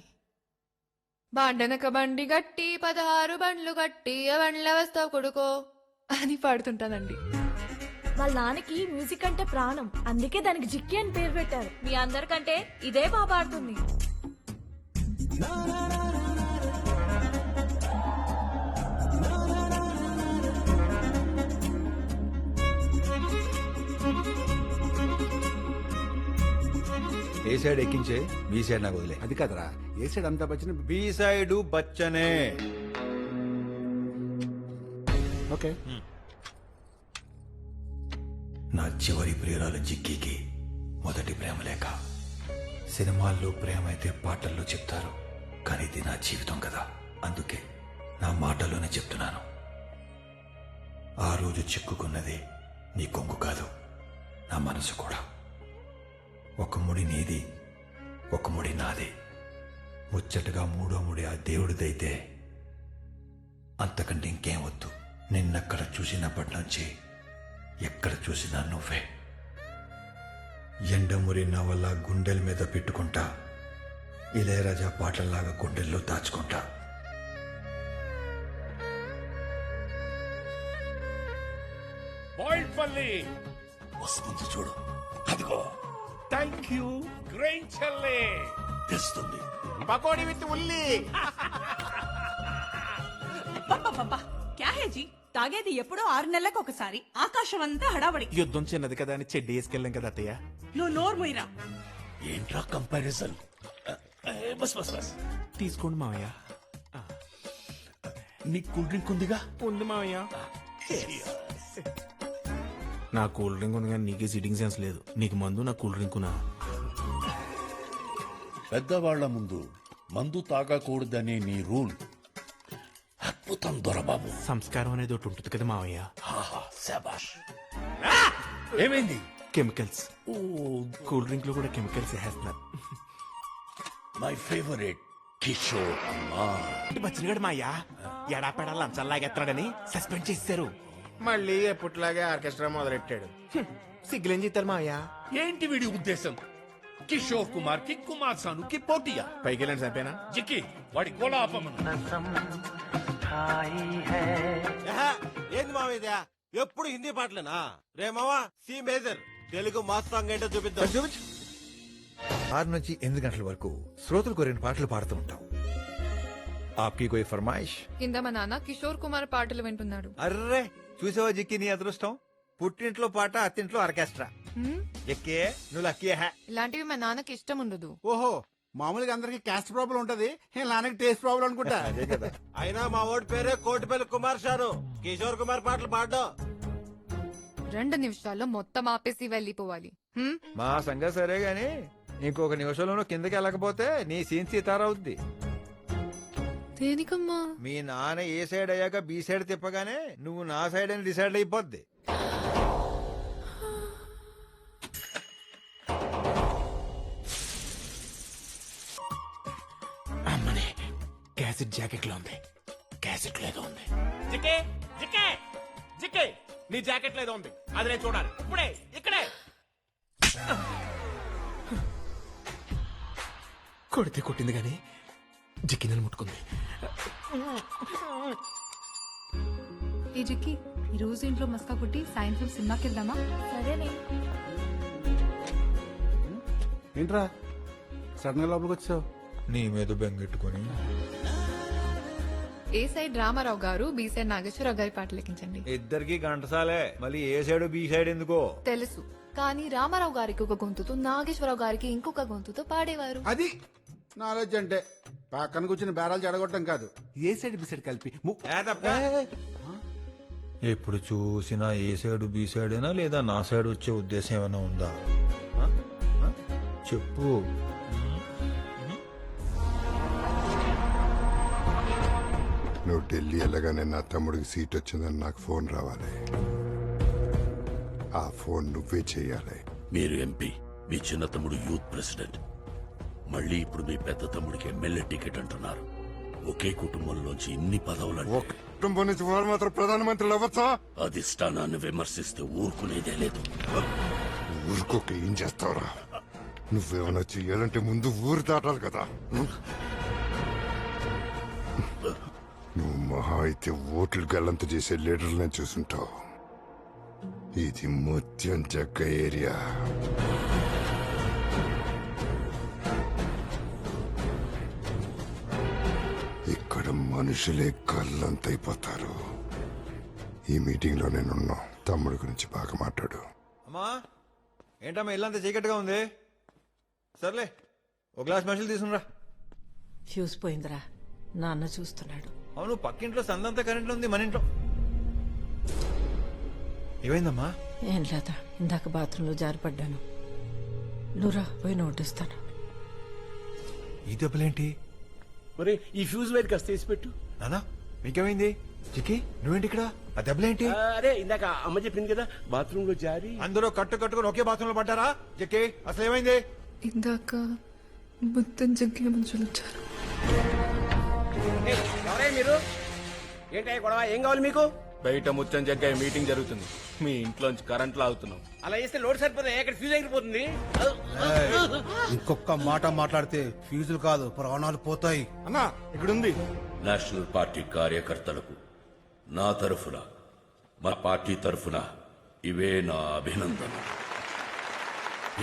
బాండనక బండి గట్టి 16 బండ్లు గట్టి బండ్ల వస్తావు కొడుకో అని పాడుతుంటానండి. వాళ్ళ నాన్నకి మ్యూజిక్ అంటే ప్రాణం, అందుకే దానికి జిక్కి అని పేరు పెట్టారు. మీ అందరికంటే ఇదే బాగా పాడుతుంది. ఏ సైడ్ ఎక్కించే బి సైడ్ నాకు వదిలే. అది కదరా ఏ సైడ్ అంతా వచ్చిన బి సైడ్ బచ్చనే. ఓకే. నా చివరి ప్రియురాలు జిక్కికి మొదటి ప్రేమ లేక. సినిమాల్లో ప్రేమ అయితే పాటల్లో చెప్తారు, కానీ ఇది నా జీవితం కదా, అందుకే నా మాటల్లోనే చెప్తున్నాను. ఆ రోజు చిక్కుకున్నది నీ కొంగు కాదు, నా మనసు కూడా. ఒక ముడి నీది, ఒక ముడి నాది. ముచ్చటగా మూడో ముడి ఆ దేవుడిదైతే అంతకంటే ఇంకేం వద్దు. నిన్నెక్కడ చూసినప్పటి నుంచి ఎక్కడ చూసినా నువ్వే. ఎండమురి నా వల్ల గుండెల మీద పెట్టుకుంటా, ఇళయరాజా పాటల్లాగా గుండెల్లో దాచుకుంటా. బాయిల్డ్ పల్లి వస్తుంది చూడు, అదిగో థ్యాంక్ యూ. గ్రెయిన్ చల్లే తెస్తుంది. పకోడీ విత్ ఉల్లి. క్యా హే జీ, తాగేది ఎప్పుడో 6 నెలలకు ఒకసారి, ఆకాశం అంతా హడావడి. యుద్ధం చిన్నది కదా అని చెడ్డి వేసుకెళ్ళాం కదా అత్తయ్య. నువ్వు నోరు మొయ్యరా. ఏంట్రా కంపారిజన్? బస్ బస్ బస్ తీసుకోండి మావయ్య. నీకు కూల్ డ్రింక్ ఉందిగా? ఉంది మావయ్య. నా కూల్ డ్రింక్ ఉంది కానీ నీకే సిట్టింగ్ సెన్స్ లేదు. నీకు మందు, నా కూల్ డ్రింక్ నా. పెద్దవాళ్ల ముందు మందు తాగకూడదనే నీ రూల్ అద్భుతం దొరబాబు. సంస్కారం అనేది ఒకటి ఉంటుంది కదా మావయ్య. శాబాష్. ఏమైంది? కెమికల్స్. కూల్ డ్రింక్ లో కూడా కెమికల్స్ వేస్తున్నారు. My favourite Kishore Kumar. బచ్చినగాడు మాయా ఎడాపెడా లంచాలాగెత్తాడని సస్పెండ్ చేశారు. మళ్ళీ ఎప్పట్లాగే ఆర్కెస్ట్రా మొదలెట్టాడు. సిగ్గులేం చేస్తారు మాయా. ఏంటి వీడి ఉద్దేశం? కిషోర్ కుమార్ కి కుమార్ సానుకి పోటీయా? పైకి వెళ్ళండి చంపేనా? జిక్కి వాడి కోలా ఆపమను. ఏంది మావయ్య ఎప్పుడు హిందీ పాటలేనా? రే మావా C major Telugu mass song ఏంటో చూపిద్దాం. 6 నుంచి 8 గంటల వరకు శ్రోతలు కోరిన పాటలు పాడుతూ ఉంటాం. ఆప్కి కోయి ఫర్మాయిష్? కింద మా నాన్న కిషోర్ కుమార్ పాటలు వింటున్నాడు. అర్రే చూసావా జిక్కి నీ అదృష్టం. పుట్టింట్లో పాట, అత్తింట్లో ఆర్కెస్ట్రా. ఎక్కే నువ్వు లక్కీ హే. ఇలాంటివి మా నాన్నకి ఇష్టం ఉండదు. ఓహో మామూలుగా అందరికి క్యాస్ట్ ప్రాబ్లం ఉంటది, నాన్నకి టేస్ట్ ప్రాబ్లం అనుకుంటా. అదే కదా. అయినా మా ఓడి పేరే కోటిపల్లి కుమార్ షాను. కిషోర్ కుమార్ పాటలు పాడడం 2 నిమిషాల్లో మొత్తం ఆపేసి వెళ్ళిపోవాలి. మా సంగతి సరే గాని ఇంకొక నిమిషంలోనూ కిందకి వెళ్ళకపోతే నీ సీన్ సీతారవుద్ది. దేనికమ్మా? మీ నాన్న ఏ సైడ్ అయ్యాక బి సైడ్ తిప్పగానే నువ్వు నా సైడ్ అని డిసైడ్ అయిపోద్ది. అమ్మనే క్యాసెట్ జాకెట్ లో ఉంది. క్యాసెట్ లేదో ఉంది. నీ జాకెట్ లేదో ఉంది. అది నేను చూడాలి ఇప్పుడే ఇక్కడే. కొడితే కొట్టింది గాని జిక్కినని ముట్టుకుంది. ఈ జిక్కి ఈ రోజు ఇంట్లో మస్కా కొట్టి సాయంత్రం సినిమాకి వెళ్దామా? సరేనే. ఏంట్రా సడన్ గా లోపలికి వచ్చావు? నీ మీద బెంగెట్టుకుని ఏ సైడ్ రామారావు గారు, బి సైడ్ నాగేశ్వరరావు గారి పాటలు లెక్కించండి. ఇద్దరికి గంటసాలే. మళ్ళీ ఏ సైడ్ బి సైడ్ ఎందుకో తెలుసు, కానీ రామారావు గారికి ఒక గొంతుతో, నాగేశ్వరరావు గారికి ఇంకొక గొంతుతో పాడేవారు. అది నాలెడ్జ్ అంటే పక్కన కూర్చుని బేరాలు చెడగొట్టడం కాదు. ఏ సైడ్ బి సైడ్ కలిపి ఎప్పుడు చూసినా ఏ సైడ్ బి సైడ్ అయినా లేదా నా సైడ్ వచ్చే ఉద్దేశం ఏమైనా ఉందా? చెప్పు. నువ్వు ఢిల్లీ వెళ్ళగానే నా తమ్ముడికి సీట్ వచ్చిందని నాకు ఫోన్ రావాలి. ఆ ఫోన్ నువ్వే చేయాలి. మీరు ఎంపీ, మీ చిన్న తమ్ముడు యూత్ ప్రెసిడెంట్, మళ్ళీ ఇప్పుడు మీ పెద్ద తమ్ముడికి ఎమ్మెల్యే టికెట్ అంటున్నారు. ఒకే కుటుంబంలోంచి ఇన్ని పదవులు. కుటుంబం నుంచి వారు మాత్రం ప్రధానమంత్రులు అవ్వచ్చా? అధిష్టానాన్ని విమర్శిస్తే ఊరుకునేదే లేదు. ఊరుకోక ఏం చేస్తావురా? నువ్వేమైనా చెయ్యాలంటే ముందు ఊరు దాటాలి కదా. నువ్వు మహా అయితే ఓట్లు గల్లంత చేసే లీడర్లను చూసుంటావు. ఇది ముత్యం జగ్గ ఏరియా. ఇక్కడ మనుషులే కళ్ళంతైపోతారు. ఈ మీటింగ్ లో నేనున్నా. తమ్ముడి గురించి బాగా మాట్లాడు. అమ్మా ఏంటమ్మా ఇల్లంతా చీకటిగా ఉంది? సర్లే ఒక గ్లాస్ మనుషులు తీసుకురా. ఫ్యూజ్ పోయిందిరా, నాన్న చూస్తున్నాడు. అవును, పక్కింట్లో సందంతా కరెంట్లో ఉంది, మన ఇంట్లో ఏమైందమ్మా? ఏం లేదా, ఇందాక బాత్రూంలో జారిపడ్డాను. నువ్వురా, పోయి నోటిస్తాను. ఈ దెబ్బలేంటి? మరి ఈ ఫ్యూజ్ వైర్ కాస్త తీసి పెట్టు. నానా మీకేమైంది? చిక్కి నువ్వేంటి ఇక్కడ? ఆ దెబ్బలేంటి? అరే ఇందాక అమ్మ చెప్పింది కదా బాత్రూమ్ లో జారి. అందరూ కట్టుకొని ఒకే బాత్రూమ్ లో పడ్డారా? చిక్కి అసలు ఏమైంది? ఇందాక మొత్తం జగ్గే మనుషులు వచ్చారు. ఎవరే మీరు? ఏంటయ్య గొడవ? ఏం కావాలి మీకు? బయట ముచ్చం జగ్గాయ మీటింగ్ జరుగుతుంది, మీ ఇంట్లోంచి కరెంట్ లాగుతున్నాం. అలా చేస్తే లోడ్ సరిపోతుంది, ఎక్కడ ఫ్యూజ్ ఎగిరిపోతుంది. ఇంకొక మాట మాట్లాడితే ఫీజులు కాదు ప్రాణాలు పోతాయి. అన్నా ఇక్కడుంది. నేషనల్ పార్టీ కార్యకర్తలకు నా తరఫున, మా పార్టీ తరఫున ఇవే నా అభినందన.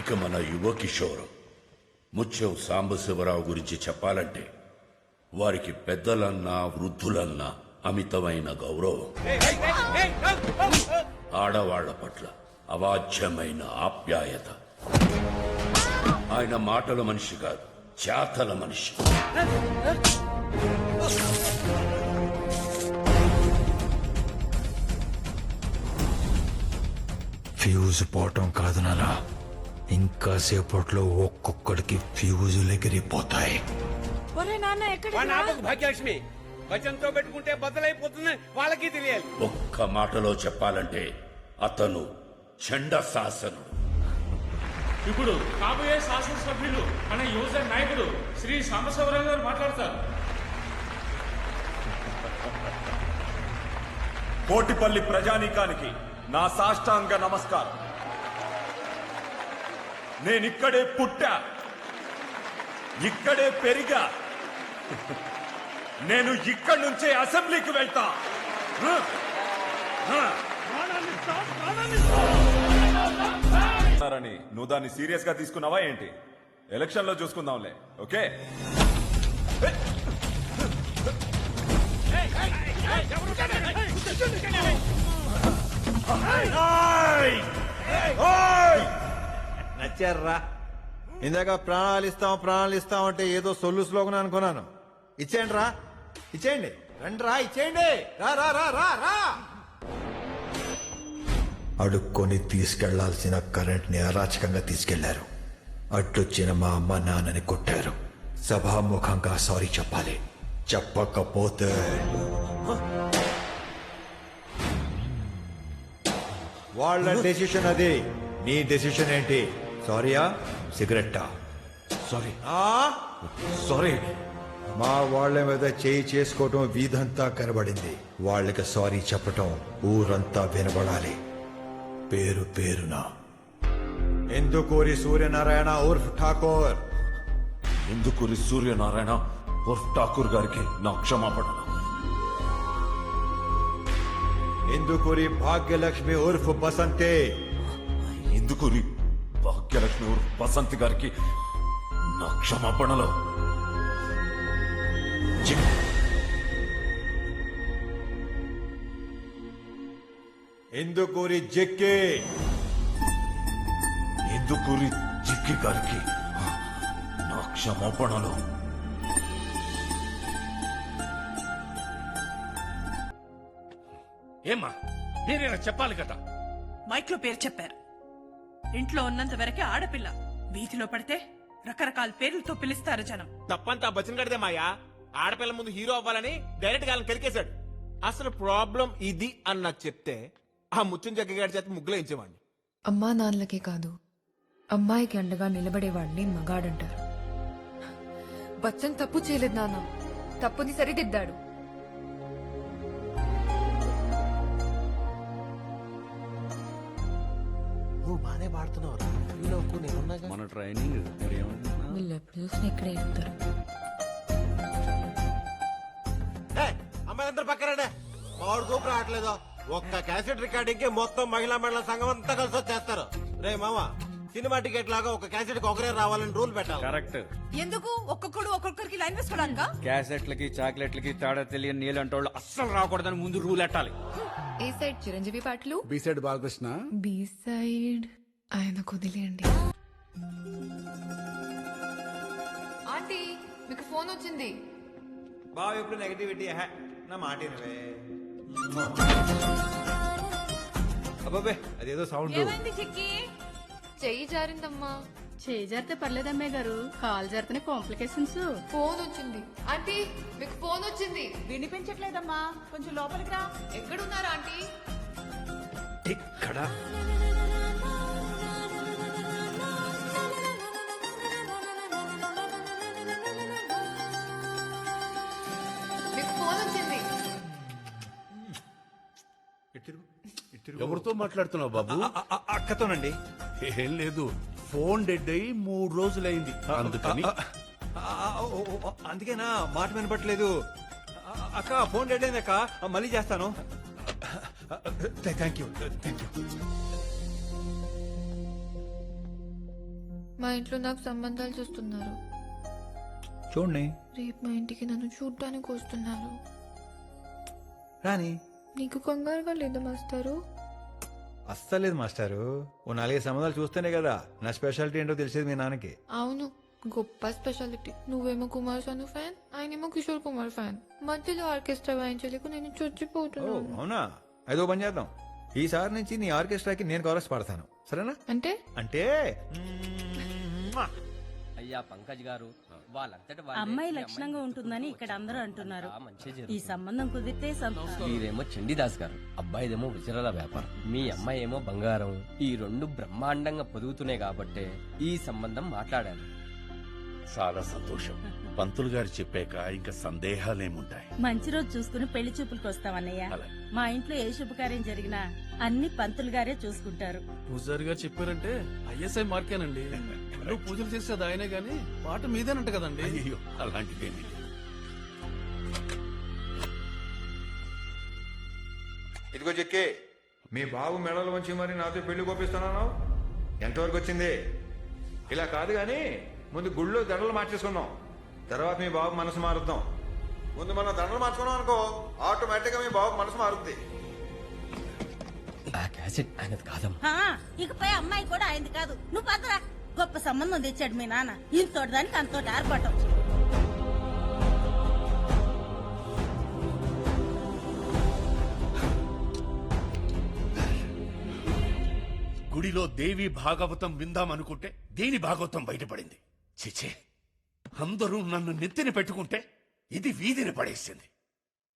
ఇక మన యువ కిషోరం ముత్యం సాంబశివరావు గురించి చెప్పాలంటే వారికి పెద్దలన్నా వృద్ధులన్నా అమితమైన గౌరవం, ఆడవాళ్ల పట్ల అవాచ్యమైన ఆప్యాయత. ఆయన మాటల మనిషి కాదు, చేతల మనిషి. ఫ్యూజ్ పోవటం కాదు నానా, ఇంకా సేపట్లో ఒక్కొక్కడికి ఫ్యూజులు ఎగిరిపోతాయి. ఒరే నాన్న, ఎక్కడ వాడి నాపకు భాగ్యలక్ష్మి వచనంతో పెట్టుకుంటే బద్దలైపోతుంది, వాళ్ళకి తెలియాలి. ఒక్క మాటలో చెప్పాలంటే అతను చండ శాసనుడు. ఇప్పుడు కాబోయే శాసనసభ్యులు మన యువజన నాయకుడు శ్రీ సాంబశివరావు గారు మాట్లాడతారు. కోటిపల్లి ప్రజానీకానికి నా సాష్టాంగ నమస్కారం. నేనిక్కడే పుట్టా, ఇక్కడే పెరిగా, నేను ఇక్కడి నుంచే అసెంబ్లీకి వెళ్తా. నువ్వు దాన్ని సీరియస్ గా తీసుకున్నావా ఏంటి? ఎలక్షన్ లో చూసుకుందాంలే, ఓకే? నచ్చారా? ఇందాక ప్రాణాలు ఇస్తాం అంటే ఏదో సొల్లు స్లోగన్ అనుకున్నాను. ఇచ్చేయండి రా, ఇచ్చేయండి, రండి రా, ఇచ్చేయండి. రా రా రా రా రా. అడుక్కొని తీసుకెళ్లాల్సిన కరెంట్ ని అరాచకంగా తీసుకెళ్లారు. అడ్డొచ్చిన మా అమ్మ నాన్నని కొట్టారు. సభాముఖంగా సారీ చెప్పాలి. చెప్పకపోతే వాళ్ళ డెసిషన్ అది, నీ డెసిషన్ ఏంటి? సారీయా సిగరెట్టా? Sorry sorry. మా వాళ్ళ మీద చేయి చేసుకోవటం వీధంతా కనబడింది. వాళ్ళకి సారీ చెప్పటం ఊరంతా వినబడాలి. పేరు పేరున ఎందుకూరి సూర్యనారాయణ ఉర్ఫ్ ఠాకూర్. ఇందుకూరి సూర్యనారాయణ ఉర్ఫ్ ఠాకూర్ గారికి నా క్షమాపణ. ఇందుకూరి భాగ్యలక్ష్మి ఉర్ఫ్ బసంతే. ఇందుకూరి భాగ్యలక్ష్మి ఉర్ఫ్ బసంతి గారికి నా క్షమాపణలో. ఇందుకూరి జిక్కి. ఇందుకూరి జిక్కి గారికి నా క్షమాపణలో. ఏమ్మా, మీరేనా చెప్పాలి కదా? మైక్ లో పేరు చెప్పారు. ఇంట్లో ఉన్నంత వరకే ఆడపిల్ల, వీధిలో పడితే రకరకాల పేర్లతో పిలుస్తారు జనం. తప్పంతా బచ్చన్ గడిదే మాయా. ఆడపిల్ల ముందు హీరో అవ్వాలని డైరెక్ట్ గా కెలికేశాడు. అసలు ప్రాబ్లం ఇది అని నాకు చెప్తే ఆ ముచ్చం జగ్గగాడి చేత ముగ్గులో ఇచ్చేవాడిని. అమ్మా నాన్నలకే కాదు, అమ్మాయికి అండగా నిలబడేవాడిని మగాడంటారు. బచ్చన్ తప్పు చేయలేదు నాన్న, తప్పుని సరిదిద్దాడు. నువ్వు బానే పాడుతున్నావు. మన ట్రైనింగ్ వీళ్ళు ఎప్పుడు చూసినా ఇక్కడే చెప్తారు. అమ్మాయిలందరూ పక్కరండే. మామిడి కూపు రావట్లేదు. ఒక్క క్యాసెట్ రికార్డింగ్ కి మొత్తం మహిళా మండల సంఘం అంతా కలిసి వచ్చేస్తారు. రే మామ, సినిమా టికెట్ లాగా ఒక క్యాసెట్ కి ఒకరే రావాలని రూల్ పెట్టాలి. కరెక్ట్. ఎందుకు ఒక్కొక్కరికి లైన్ వేసుకోవడానికా? క్యాసెట్లకి చాక్లెట్లకి తేడా తెలియని నీళ్ళంటే వాళ్ళు అస్సలు రాకూడదని ముందు రూల్ ఎట్టాలి. ఏ సైడ్ చిరంజీవి పాటలు, B side Balakrishna. B side ఆయన కుదిలేండి. మీకు ఫోన్ వచ్చింది. బావ ఎప్పుడు నెగటివిటీ నా మాట వినవే. అబ్బాబే అదేదో సౌండ్. ఏమైంది చిక్కి? చెయ్యి జారిందమ్మా. చేయి జరితే పర్లేదమ్మాయి గారు, కాలు జరితేనే కాంప్లికేషన్స్. ఫోన్ వచ్చింది. ఆంటీ మీకు ఫోన్ వచ్చింది. వినిపించట్లేదమ్మా, కొంచెం లోపలికి రా. ఎక్కడున్నారా ఆంటీ? ఇక్కడ మీకు ఫోన్ వచ్చింది. ఎవరితో మాట్లాడుతున్నావు బాబు? అక్కతోనండి. ఏం లేదు, ఫోన్ డెడ్ అయ్యి 3 రోజులైంది, అందుకని. అందుకేనా మాట వినపట్లేదు. అక్క ఫోన్ డెడ్ అయింది అక్క, మళ్ళీ చేస్తాను. Thank you. మా ఇంట్లో నాకు సంబంధాలు చూస్తున్నారు. చూడండి రేపు మా ఇంటికి నన్ను చూడ్డానికి వస్తున్నారు. రాని. నీకు కంగారుగా లేదా మాస్టారు? అస్సలేదు మాస్టారు. ఓ 4 సంబంధాలు చూస్తేనే కదా నా స్పెషాలిటీ ఏంటో తెలిసేది మీ నాన్నకి. అవును, గొప్ప స్పెషాలిటీ. నువ్వేమో కుమార్ సాను ఫ్యాన్, ఆయనేమో కిషోర్ కుమార్ ఫ్యాన్. మధ్యలో ఆర్కెస్ట్రా వాయించలేకు నేను ఓ చచ్చిపోతున్నాను. అవునా? ఐదో పని చేద్దాం. ఈసారి నుంచి నీ ఆర్కెస్ట్రాకి నేను కవరస్ పాడతాను, సరేనా? అంటే అంటే అయ్యా పంకజ్ గారు, అమ్మాయి లక్షణంగా ఉంటుందని ఇక్కడ అందరూ అంటున్నారు. ఈ సంబంధం కుదిరితే సంతోషం. మీరేమో చండీదాస్ గారు, అబ్బాయిదేమో విజరాల వ్యాపారం, మీ అమ్మాయి ఏమో బంగారం. ఈ 2 బ్రహ్మాండంగా పొదుగుతున్నాయి కాబట్టే ఈ సంబంధం మాట్లాడారు. చాలా సంతోషం. పంతులు గారు చెప్పాక ఇంకా సందేహాలేముంటాయి? మంచి రోజు చూసుకుని పెళ్లి చూపులకు వస్తామన్నయ్య. మా ఇంట్లో ఏ శుభకార్యం జరిగినా అన్ని పంతులు గారే చూసుకుంటారు. పూజారి గారు చెప్పారంటే ఐఎస్ఐ మార్కేనండి. నువ్వు పూజలు చేసేది ఆయనే గాని పాట మీదేనంట కదండి. అయ్యో అలాంటిదేమీ లేదు. ఇదిగో చెక్కి, మీ బాబు మెడలు వంచి మరి నాతో పెళ్లి కోపిస్తున్నాను. ఎంతవరకు వచ్చింది? ఇలా కాదు గాని ముందు గుళ్ళో దండలు మార్చేసుకున్నాం, తర్వాత మీ బాబు మనసు మారుద్దాం. ముందు మనం దండలు మార్చుకున్నాం అనుకో, ఆటోమేటిక్ గా మీ బాబు మనసు మారుద్ది. ఆ క్యాసెట్ ఆయనది కాదమ్మా. ఇకపై అమ్మాయి కూడా అయింది కాదు. నువ్వు పదరా. గొప్ప సంబంధం తెచ్చాడు మీ నాన్న. ఇంతోటి దానికి అంతోటి ఆర్పాటం. గుడిలో దేవి భాగవతం విందామనుకుంటే దేని భాగవతం బయటపడింది. చిచే, అందరూ నన్ను నెత్తిన పెట్టుకుంటే ఇది వీధిని పడేసింది.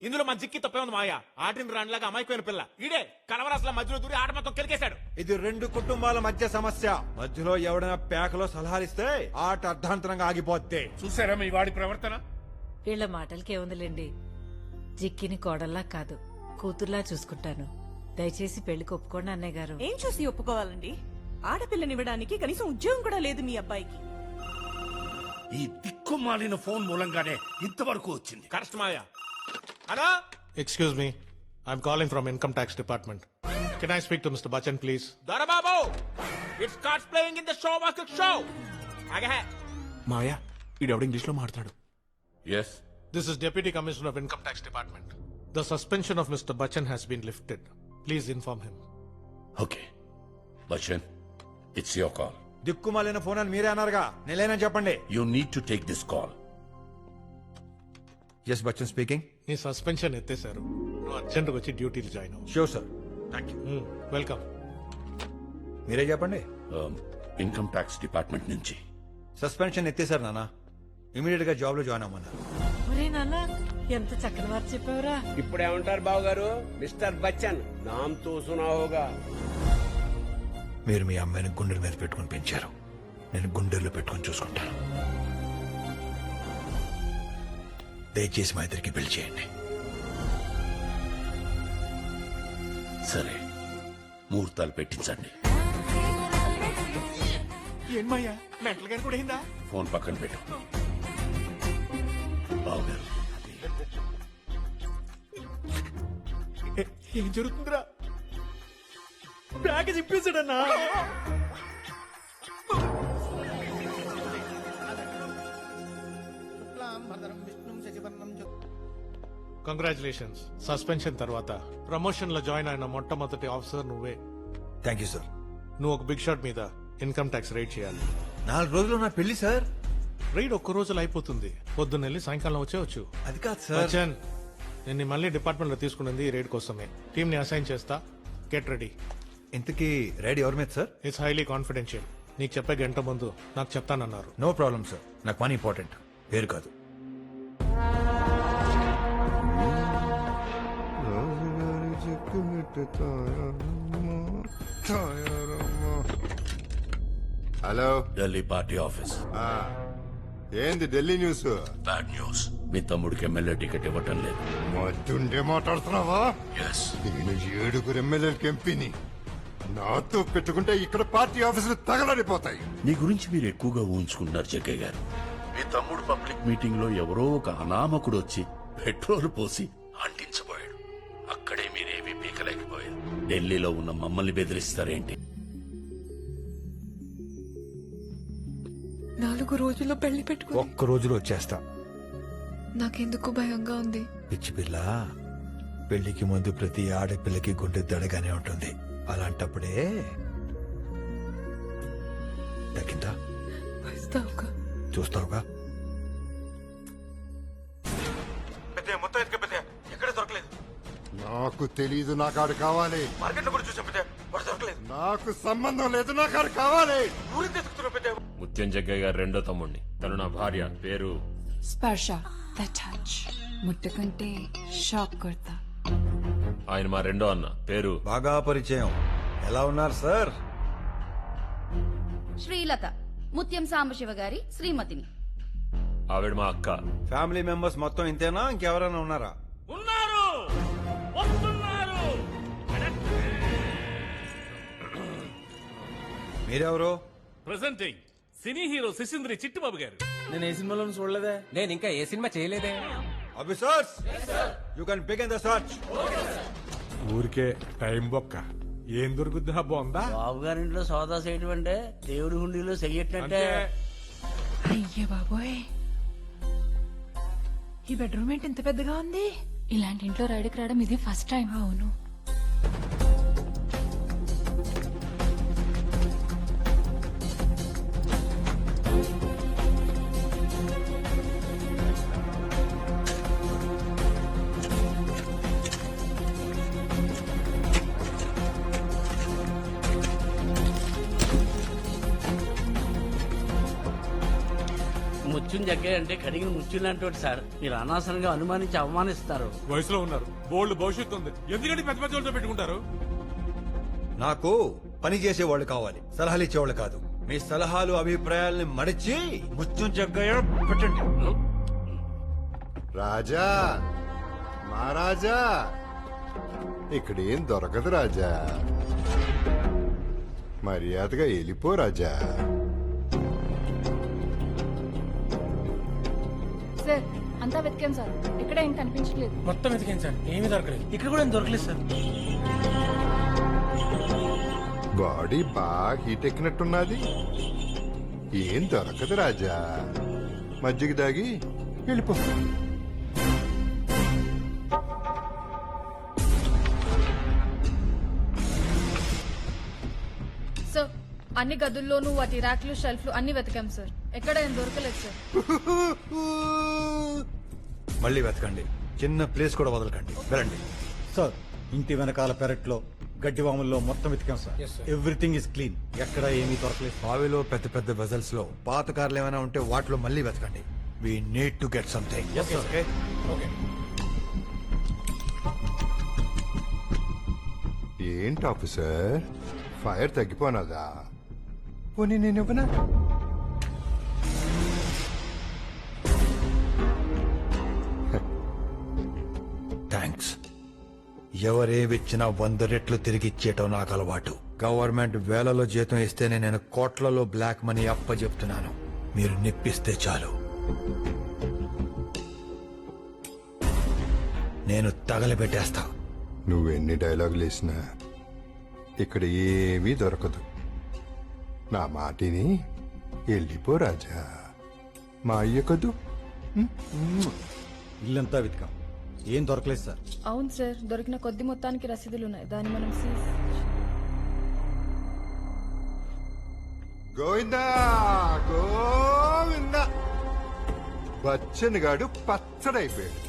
ఇందులో మా జిక్కి తప్పే ఉంది మాయా. ఆటిని రాణిలాగా అమాయకమైన పిల్ల ఈడే కలవరాసుల మధ్యలో దూరి ఆట మొత్తం కెలికేశాడు. ఇది 2 కుటుంబాల మధ్య సమస్య. మధ్యలో ఎవడైనా పేకలో సలహాలిస్తే ఆట అర్ధాంతరంగా ఆగిపోద్ది. చూసారా మీ వాడి ప్రవర్తన? వీళ్ళ మాటలకేముందిలేండి. జిక్కిని కోడల్లా కాదు, కూతుర్లా చూసుకుంటాను. దయచేసి పెళ్లికి ఒప్పుకోండి అన్నయ్య గారు. ఏం చూసి ఒప్పుకోవాలండి? ఆడపిల్లనివ్వడానికి కనీసం ఉద్యోగం కూడా లేదు మీ అబ్బాయికి. ఈ దిక్కుమాలిన ఫోన్ మూలంగానే ఇంతవరకు వచ్చింది. Correct Maya. Hello, Excuse me. I'm calling from Income Tax Department. Can I speak to Mr. Bachchan, please? Dorababu, it starts playing in the show walk show. ఆగే మాయా, ఈడెవడ ఇంగ్లీష్ లో మాట్లాడు. Yes. This is Deputy Commissioner of Income Tax Department. The suspension of Mr. Bachchan has been lifted. Please inform him. Okay. Bachchan, it's your call. దిక్కుమాలిన phone అని మీరే అన్నారుగా, నేనేనని చెప్పండి. You need to take this call. Yes Bachchan speaking. నీ suspension ఎత్తేశారు. నువ్వు అర్జెంట్గా వచ్చి డ్యూటీలు జాయిన్ అవ్వు. Sure sir. Thank you. Welcome. మీరే చెప్పండి. ఇన్కమ్ ట్యాక్స్ డిపార్ట్మెంట్ నుంచి సస్పెన్షన్ ఎత్తేసారు నాన్న. ఇమీడియట్ గా జాబ్ లో జాయిన్ అవ్వమన్నారు. ఒరే నాన్న, ఎంత చక్కని వారు చెప్పావురా. ఇప్పుడేమంటారు బాబు గారు? మిస్టర్ బచ్చన్ నామ్ తో సునా హోగా. మీరు మీ అమ్మాయిని గుండెల మీద పెట్టుకుని పెంచారు, నేను గుండెల్లో పెట్టుకుని చూసుకుంటాను. దయచేసి మా ఇద్దరికి పెళ్లి చేయండి. సరే, ముహూర్తాలు పెట్టించండి. ఏమయ్యా, మెంటల్ గాని కూడా అయిందా? ఫోన్ పక్కన పెట్టు. బావగారు, ఏం జరుగుతుందిరా? ప్యాకేజ్ ఇప్పేశాడన్నా. కంగ్రాచులేషన్స్. సస్పెన్షన్ తర్వాత ప్రమోషన్ లో జాయిన్ అయిన మొట్టమొదటి ఆఫీసర్ నువ్వే. Thank you sir. నువ్వు ఒక బిగ్ షాట్ మీద ఇన్కమ్ ట్యాక్స్ రైడ్ చేయాలి. 4 రోజుల్లో నా పెళ్లి సార్. రైడ్ ఒక్క రోజులో అయిపోతుంది. పొద్దున్న వెళ్ళి సాయంకాలం వచ్చేవచ్చు. అది కాదు సార్. బచ్చన్, నేను మళ్ళీ డిపార్ట్మెంట్ లో తీసుకున్నది ఈ రైడ్ కోసమే. టీమ్ ని అసైన్ చేస్తా. Get ready. ఇంతకీ రైడ్ ఎవరి మీద సార్? It's highly confidential. నీకు చెప్పే గంట ముందు నాకు చెప్తానన్నారు. No problem sir. నాకు పని ఇంపార్టెంట్, పేరు కాదు. Hello, Delhi party office. ఏంది ఢిల్లీ న్యూస్? Bad news. మీ తమ్ముడికి ఎమ్మెల్యే టికెట్ ఇవ్వటం లేదు. మధ్యుండే మాట్లాడుతున్నావా? నేను 7 ఎమ్మెల్యేలకి ఎంపీని. నాతో పెట్టుకుంటే ఇక్కడ పార్టీ ఆఫీసులు తగలడిపోతాయి. నీ గురించి మీరు ఎక్కువగా ఊహించుకుంటున్నారు జగ్గయ్య గారు. మీ తమ్ముడు పబ్లిక్ మీటింగ్ లో ఎవరో ఒక అనామకుడు వచ్చి పెట్రోల్ పోసి అంటించబోయాడు. అక్కడే మీరేమీ పీకలేకపోయారు. ఢిల్లీలో ఉన్న మమ్మల్ని బెదిరిస్తారేంటి? 4 రోజుల్లో పెళ్లి పెట్టుకుని ఒక్క రోజులో వచ్చేస్తా. నాకెందుకు భయంగా ఉంది. పిచ్చి పిల్ల, పెళ్లికి ముందు ప్రతి ఆడపిల్లకి గుండె దడగానే ఉంటుంది. అలాంటప్పుడే తగ్గిందా? వస్తావుగా? చూస్తావుగా? మొత్తం ఎత్తుక పెద్ద ఎక్కడ దొరకలేదు. నాకు తెలీదు, నాకు ఆడు కావాలి. మార్కెట్ లో కూడా చూసాం పెద్ద, వాడు దొరకలేదు. నాకు సంబంధం లేదు, నాకు ఆడు కావాలి. ఊరికి తెచ్చుకున్నావు పెద్ద. ముత్యం జగ్గయ్య గారు రెండో తమ్ముడిని. తను నా భార్య. పేరు స్పర్శ. The touch. ముట్టుకుంటే షాక్ కొడతా. ఆయన మా రెండో అన్న. పేరు బాగా పరిచయం. ఎలా ఉన్నారు సార్? శ్రీలత, ముత్యం సాంబశివ గారి శ్రీమతిని. ఆవిడ మా అక్క. ఫ్యామిలీ మెంబర్స్ మొత్తం ఇంతేనా? ఇంకెవరైనా ఉన్నారా? ఉన్నారు, వస్తున్నారు. మీరెవరు? Presenting cine hero Sisindri Chittibabu గారు. నేను ఏ సినిమాలో చూడలేదే. నేను ఇంకా ఏ సినిమా చేయలేదే. Officers, you can begin the search. ఊరికే టైం బొక్క. ఏం దొరుకుద్ది బాగుందా? బాబు గారింట్లో సోదా చేయటం అంటే దేవుడి హుండీలో చెయ్యటంటే. అయ్యే బాబోయ్, ఈ బెడ్రూమ్ ఏంటి ఇంత పెద్దగా ఉంది? ఇలాంటి ఇంట్లో రైడ్కి రావడం ఇది ఫస్ట్ టైం. అవును. ముత్యం జగ్గయ్య అంటే కడిగిన ముత్యం లాంటి సార్. మీరు అనవసరంగా అనుమానించి అవమానిస్తారు. వయసులో ఉన్నారు, బోల్డ్ భవిష్యత్తు ఉంది. ఎందుకంటే పెద్ద పెద్ద వాళ్ళతో పెట్టుకుంటారు. నాకు పని చేసేవాళ్ళు కావాలి, సలహాలు ఇచ్చేవాళ్ళు కాదు. మీ సలహాలు అభిప్రాయాల్ని మడిచి ముత్యం జగ్గయ్య పెట్టండి. రాజా, మహారాజా, ఇక్కడేం దొరకదు రాజా. మర్యాదగా వెళ్ళిపో రాజా. సార్, అంతా వెతికాం సార్, ఇక్కడ ఏం కనిపించలేదు. మొత్తం వెతికాం సార్, ఏమీ దొరకలేదు. ఇక్కడ కూడా ఏం దొరకలేదు సార్. బాడీ బాగా హీట్ ఎక్కినట్టున్నది. ఏం దొరకదు రాజా. మజ్జిగ దాగి వెళ్ళిపో. సార్, అన్ని గదుల్లోనూ వాటి ర్యాక్లు, షెల్ఫ్లు అన్ని వెతికాం సార్, ఎక్కడ ఏం దొరకలేదు సార్. మళ్ళీ వెతకండి, చిన్న ప్లేస్ కూడా వదలకండి. వెళ్ళండి సార్. ఇంటి వెనకాల పెరట్లో, గడ్డివాముల్లో మొత్తం వెతికాం సార్. Everything is clean. ఎక్కడ ఏమీ దొరకలేదు. బావిలో పెద్ద పెద్ద వెజల్స్ లో పాత కార్లు ఏమైనా ఉంటే వాటిలో మళ్ళీ వెతకండి. We need to get something. ఏంటి ఆఫీసర్, ఫైర్ తగ్గిపోనదా? పోనీ నేను ఇవ్వనా? థ్యాంక్స్. ఎవరేవిచ్చినా 100 రెట్లు తిరిగి ఇచ్చేయటం నాకు అలవాటు. గవర్నమెంట్ వేలలో జీతం ఇస్తేనే నేను కోట్లలో బ్లాక్ మనీ అప్పచెప్తున్నాను. మీరు నిప్పిస్తే చాలు, నేను తగలబెట్టేస్తా. నువ్వెన్ని డైలాగులు వేసినా ఇక్కడ ఏమీ దొరకదు. నా మాటిని వెళ్ళిపో రాజా. మా అయ్య కదూ. ఇల్లంతా వెతికాం, ఏం దొరకలేదు సార్. అవును సార్, దొరికిన కొద్ది మొత్తానికి రసీదులున్నాయి, దాన్ని మనం గోవిందా గోవిందా. బచ్చన్ గాడు పచ్చడైపోయాడు.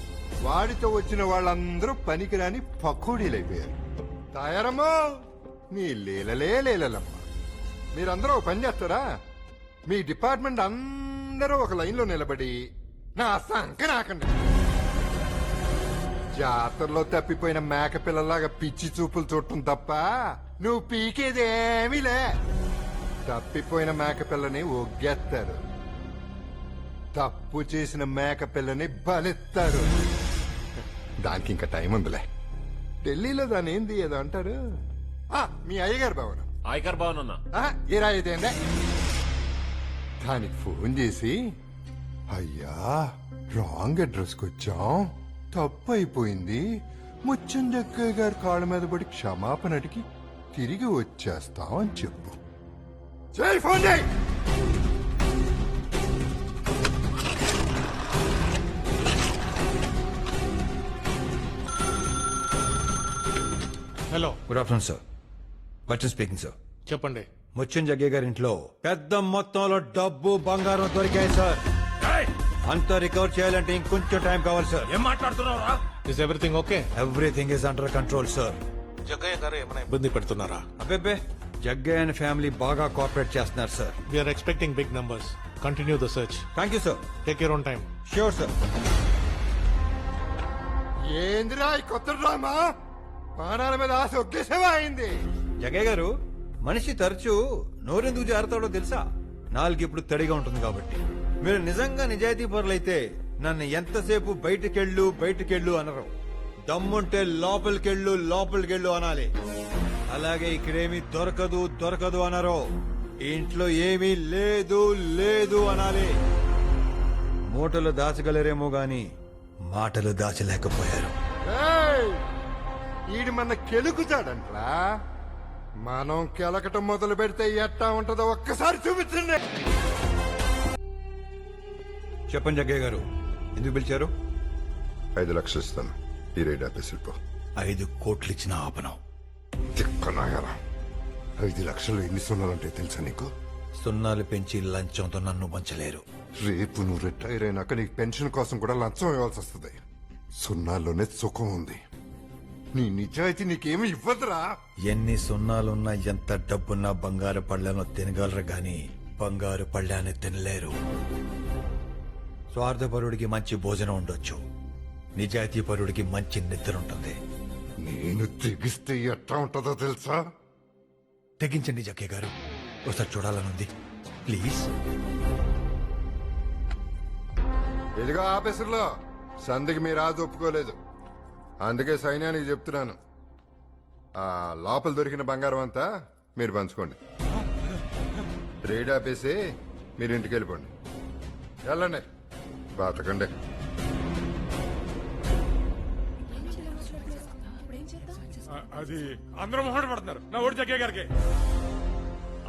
వాడితో వచ్చిన వాళ్ళందరూ పనికిరాని పకోడీలైపోయారు. తయారమ్మా, నీ లీలలే లీలలమ్మా. మీరందరూ ఒక పని చేస్తారా? మీ డిపార్ట్మెంట్ అందరూ ఒక లైన్లో నిలబడి నా సంక నాకండి. జాతరలో తప్పిపోయిన మేక పిల్లలాగా పిచ్చి చూపులు చూడటం తప్ప నువ్వు పీకేదేమీలే. తప్పిపోయిన మేక పిల్లని ఒగ్గేస్తారు, తప్పు చేసిన మేక పిల్లని బలిస్తారు. దానికి ఇంకా టైం ఉందిలే. ఢిల్లీలో దాని ఏంది ఏదో అంటారు. మీ అయ్యగారు భవనం. ఆయకర్ భవన్ అన్న. ఏరా ఇదేందే? దానికి ఫోన్ చేసి, అయ్యా రాంగ్ అడ్రస్కి వచ్చాం, తప్పు అయిపోయింది, ముచ్చం జగ్గయ్య గారి కాళ్ళ మీద పడి క్షమాపణ అడిగి తిరిగి వచ్చేస్తాం అని చెప్పు. చేయి ఫోన్ చేయి. Hello, good afternoon sir. Bachchan speaking sir. చెప్పండి. ముత్యం జగ్గే గారి ఇంట్లో పెద్ద మొత్తంలో డబ్బు బంగారం దొరికాయి సార్. అంతా రికవర్ చేయాలంటే ఇంకొంచెం టైం కావాలి సార్. ఏం మాట్లాడుతున్నారా? Is everything okay? Everything is under control sir. Jaggayya గారు ఏమైనా ఇబ్బంది పెడుతున్నారా? అబ్బే, జగ్గయ్య అండ్ ఫ్యామిలీ బాగా కోఆపరేట్ చేస్తున్నారు sir. We are expecting big numbers. Continue the search. Thank you sir. Take your own time. Sure sir. ఏందిరా ఈ కొత్త డ్రామా? ప్రాణాల మీద ఆశ ఒకేసేవా అయింది. జగ్గయ్య గారు, మనిషి తరచూ నోరెందుకు జారుతాడో తెలుసా? నాలుగు ఇప్పుడు తడిగా ఉంటుంది కాబట్టి. మీరు నిజంగా నిజాయితీ పరులైతే నన్ను ఎంతసేపు బయటికెళ్ళు అనరు. దమ్ముంటే లోపలికెళ్ళు అనాలి. అలాగే ఇక్కడేమీ దొరకదు అనరు. ఇంట్లో ఏమీ లేదు అనాలి. మూటలు దాచగలరేమో గాని మాటలు దాచలేకపోయారు. ఈడు మన కెలుకుతాడంట్రా. మనం కెలకటం మొదలు పెడితే ఎట్టా ఉంటుందో ఒక్కసారి చూపించండి. చెప్పండి జగ్గయ్య గారు, ఎందుకు పిలిచారు? 5 లక్షలు ఇస్తాను, ఈ రైడ్ ఆపేసిపో. 5 కోట్లు ఇచ్చిన ఆపనం. తిక్కనాయారా, 5 లక్షలు ఎన్ని సున్నాలంటే తెలుసా నీకు? సున్నాలు పెంచి లంచంతో నన్ను పంచలేరు. రేపు నువ్వు రిటైర్ అయినాక నీకు పెన్షన్ కోసం కూడా లంచం ఇవ్వాల్సి వస్తుంది. సున్నాల్లోనే సుఖం ఉంది. నీ నిజాయితీ నీకేమీ ఇవ్వదురా. ఎన్ని సున్నాలున్నా ఎంత డబ్బున్నా బంగారు పళ్ళను తినగలరు గాని బంగారు పళ్ళాన్ని తినలేరు. స్వార్థపరుడికి మంచి భోజనం ఉండొచ్చు, నిజాయితీ పరుడికి మంచి నిద్ర ఉంటుంది. నేను తెగిస్తే ఎట్లా ఉంటుందో తెలుసా? తెగించండి జగ్గయ్య గారు, ఒకసారి చూడాలనుంది ప్లీజ్. ఇదిగో ఆఫీసర్లో సంధికి మీ రాజు ఒప్పుకోలేదు, అందుకే సైన్యానికి చెప్తున్నాను. ఆ లోపల దొరికిన బంగారం అంతా మీరు పంచుకోండి. రేడ్ ఆపేసి మీరు ఇంటికి వెళ్ళిపోండి. వెళ్ళండి, బతకండి. అది అందరూ మొహట పడుతున్నారు నా ఓడి జగ్గయ్య గారికి.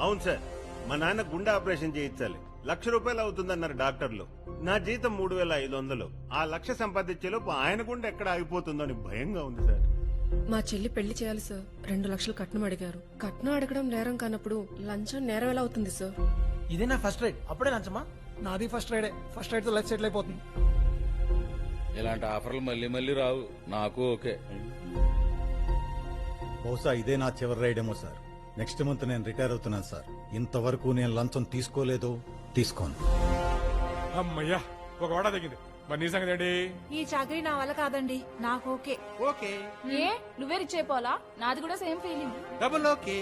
అవును సార్, మా నాన్న గుండె ఆపరేషన్ చేయించాలి. 1,00,000 రూపాయలు అవుతుందన్నారు డాక్టర్లు. నా జీతం 3,500. ఆ 1,00,000 సంపాదించేలోపు ఆయన గుండె ఎక్కడ ఆగిపోతుందో అని భయంగా ఉంది సార్. మా చెల్లి పెళ్లి చేయాలి సార్. 2 లక్షలు కట్నం అడిగారు. కట్నం అడగడం నేరం కానప్పుడు లంచం నేరం ఎలా అవుతుంది సార్? ఇదే నా ఫస్ట్ రైడ్, అప్పుడే లంచమా? నాది ఫస్ట్ రైడే. ఫస్ట్ రైడ్ తో లైఫ్ సెటిల్ అయిపోతుంది. ఇలాంటి ఆఫర్లు మళ్ళీ రావు. నాకు ఓకే. బహుశా ఇదే నా చివరి రైడేమో సార్. నెక్స్ట్ మంత్ నేను రిటైర్ అవుతున్నాను సార్. ఇంతవరకు నేను లంచం తీసుకోను. అమ్మయ్యా, ఒక వాడా తగ్గింది. మరి నీ సంగతి ఏంటి? ఈ చాకరీ నా వల్ల కాదండి, నాకు ఓకే. ఓకే. ఏ నువ్వే రిచ్ అయిపోవాలా? నాది కూడా సేమ్ ఫీలింగ్. Double okay.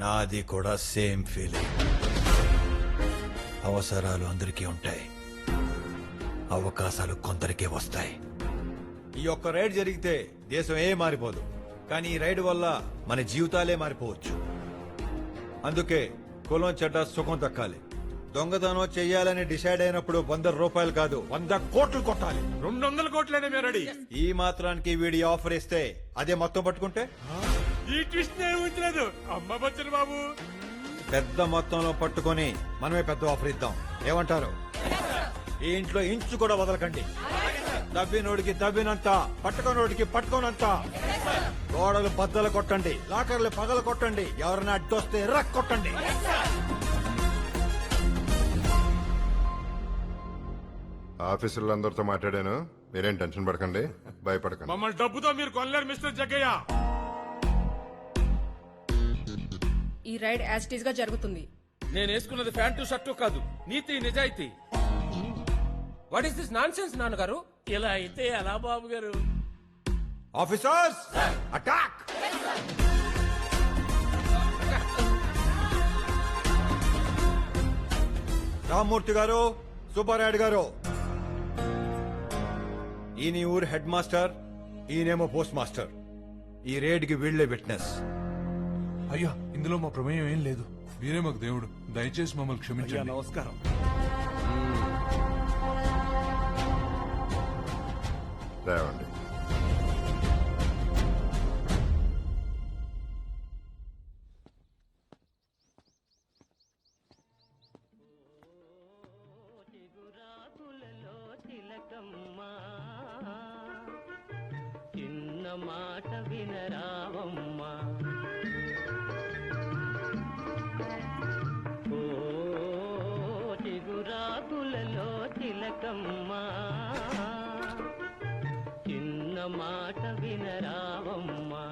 నాది కూడా సేమ్ ఫీలింగ్. అవసరాలు అందరికీ ఉంటాయి, అవకాశాలు కొందరికే వస్తాయి. ఈ ఒక్క రైడ్ జరిగితే దేశం ఏ మారిపోదు, కానీ ఈ రైడ్ వల్ల మన జీవితాలే మారిపోవచ్చు. అందుకే కులం చెడ్డ సుఖం దక్కాలి. దొంగతనం చెయ్యాలని డిసైడ్ అయినప్పుడు 100 రూపాయలు కాదు 100 కోట్లు కొట్టాలి. 200 కోట్లనే మేము రెడీ. ఈ మాత్రానికి వీడి ఆఫర్ ఇస్తే అదే మొత్తం పట్టుకుంటే ఈ ట్విస్ట్ నేను ఊహించలేదు. అమ్మ బచ్చన్ బాబు, పెద్ద మొత్తంలో పట్టుకొని మనమే పెద్ద ఆఫర్ ఇద్దాం. ఏమంటారు? ఈ ఇంట్లో ఇంచు కూడా వదలకండి. తవ్వినోడికి తవ్వినంత, పట్టుకోనోడికి పట్టుకోనంత. గోడలు బద్దలు కొట్టండి, లాకర్లు పగలు కొట్టండి, ఎవరైనా అడ్డొస్తే కొట్టండి. ఆఫీసర్లందరితో మాట్లాడాను, మీరేం టెన్షన్ పడకండి, భయపడకండి. మమ్మల్ని డబ్బుతో మీరు కొనలేరు మిస్టర్ జగ్గయ్య. ఈ రైడ్ యాజిటీస్ గా జరుగుతుంది. నేను వేసుకున్నది ప్యాంటు షర్టు కాదు, నీతి నిజాయితీ. What is this non sense నాన్నగారు? ఇలా అయితే ఎలా బాబు గారు? Officers attack! రామ్మూర్తి గారు, సుబ్బారాయుడు గారు, ఈయన ఈ ఊరు హెడ్ మాస్టర్, ఈయనేమో పోస్ట్ మాస్టర్. ఈ రేడ్ కి వీళ్లే విట్నెస్. అయ్యా, ఇందులో మా ప్రమేయం ఏం లేదు. మీరే మాకు దేవుడు, దయచేసి మమ్మల్ని క్షమించండి. నమస్కారం. లేవండి. చిన్న మాట వినరావమ్మా, ఓ చిగురాకులలో తిలకమ్మా, చిన్న మాట వినరావమ్మా.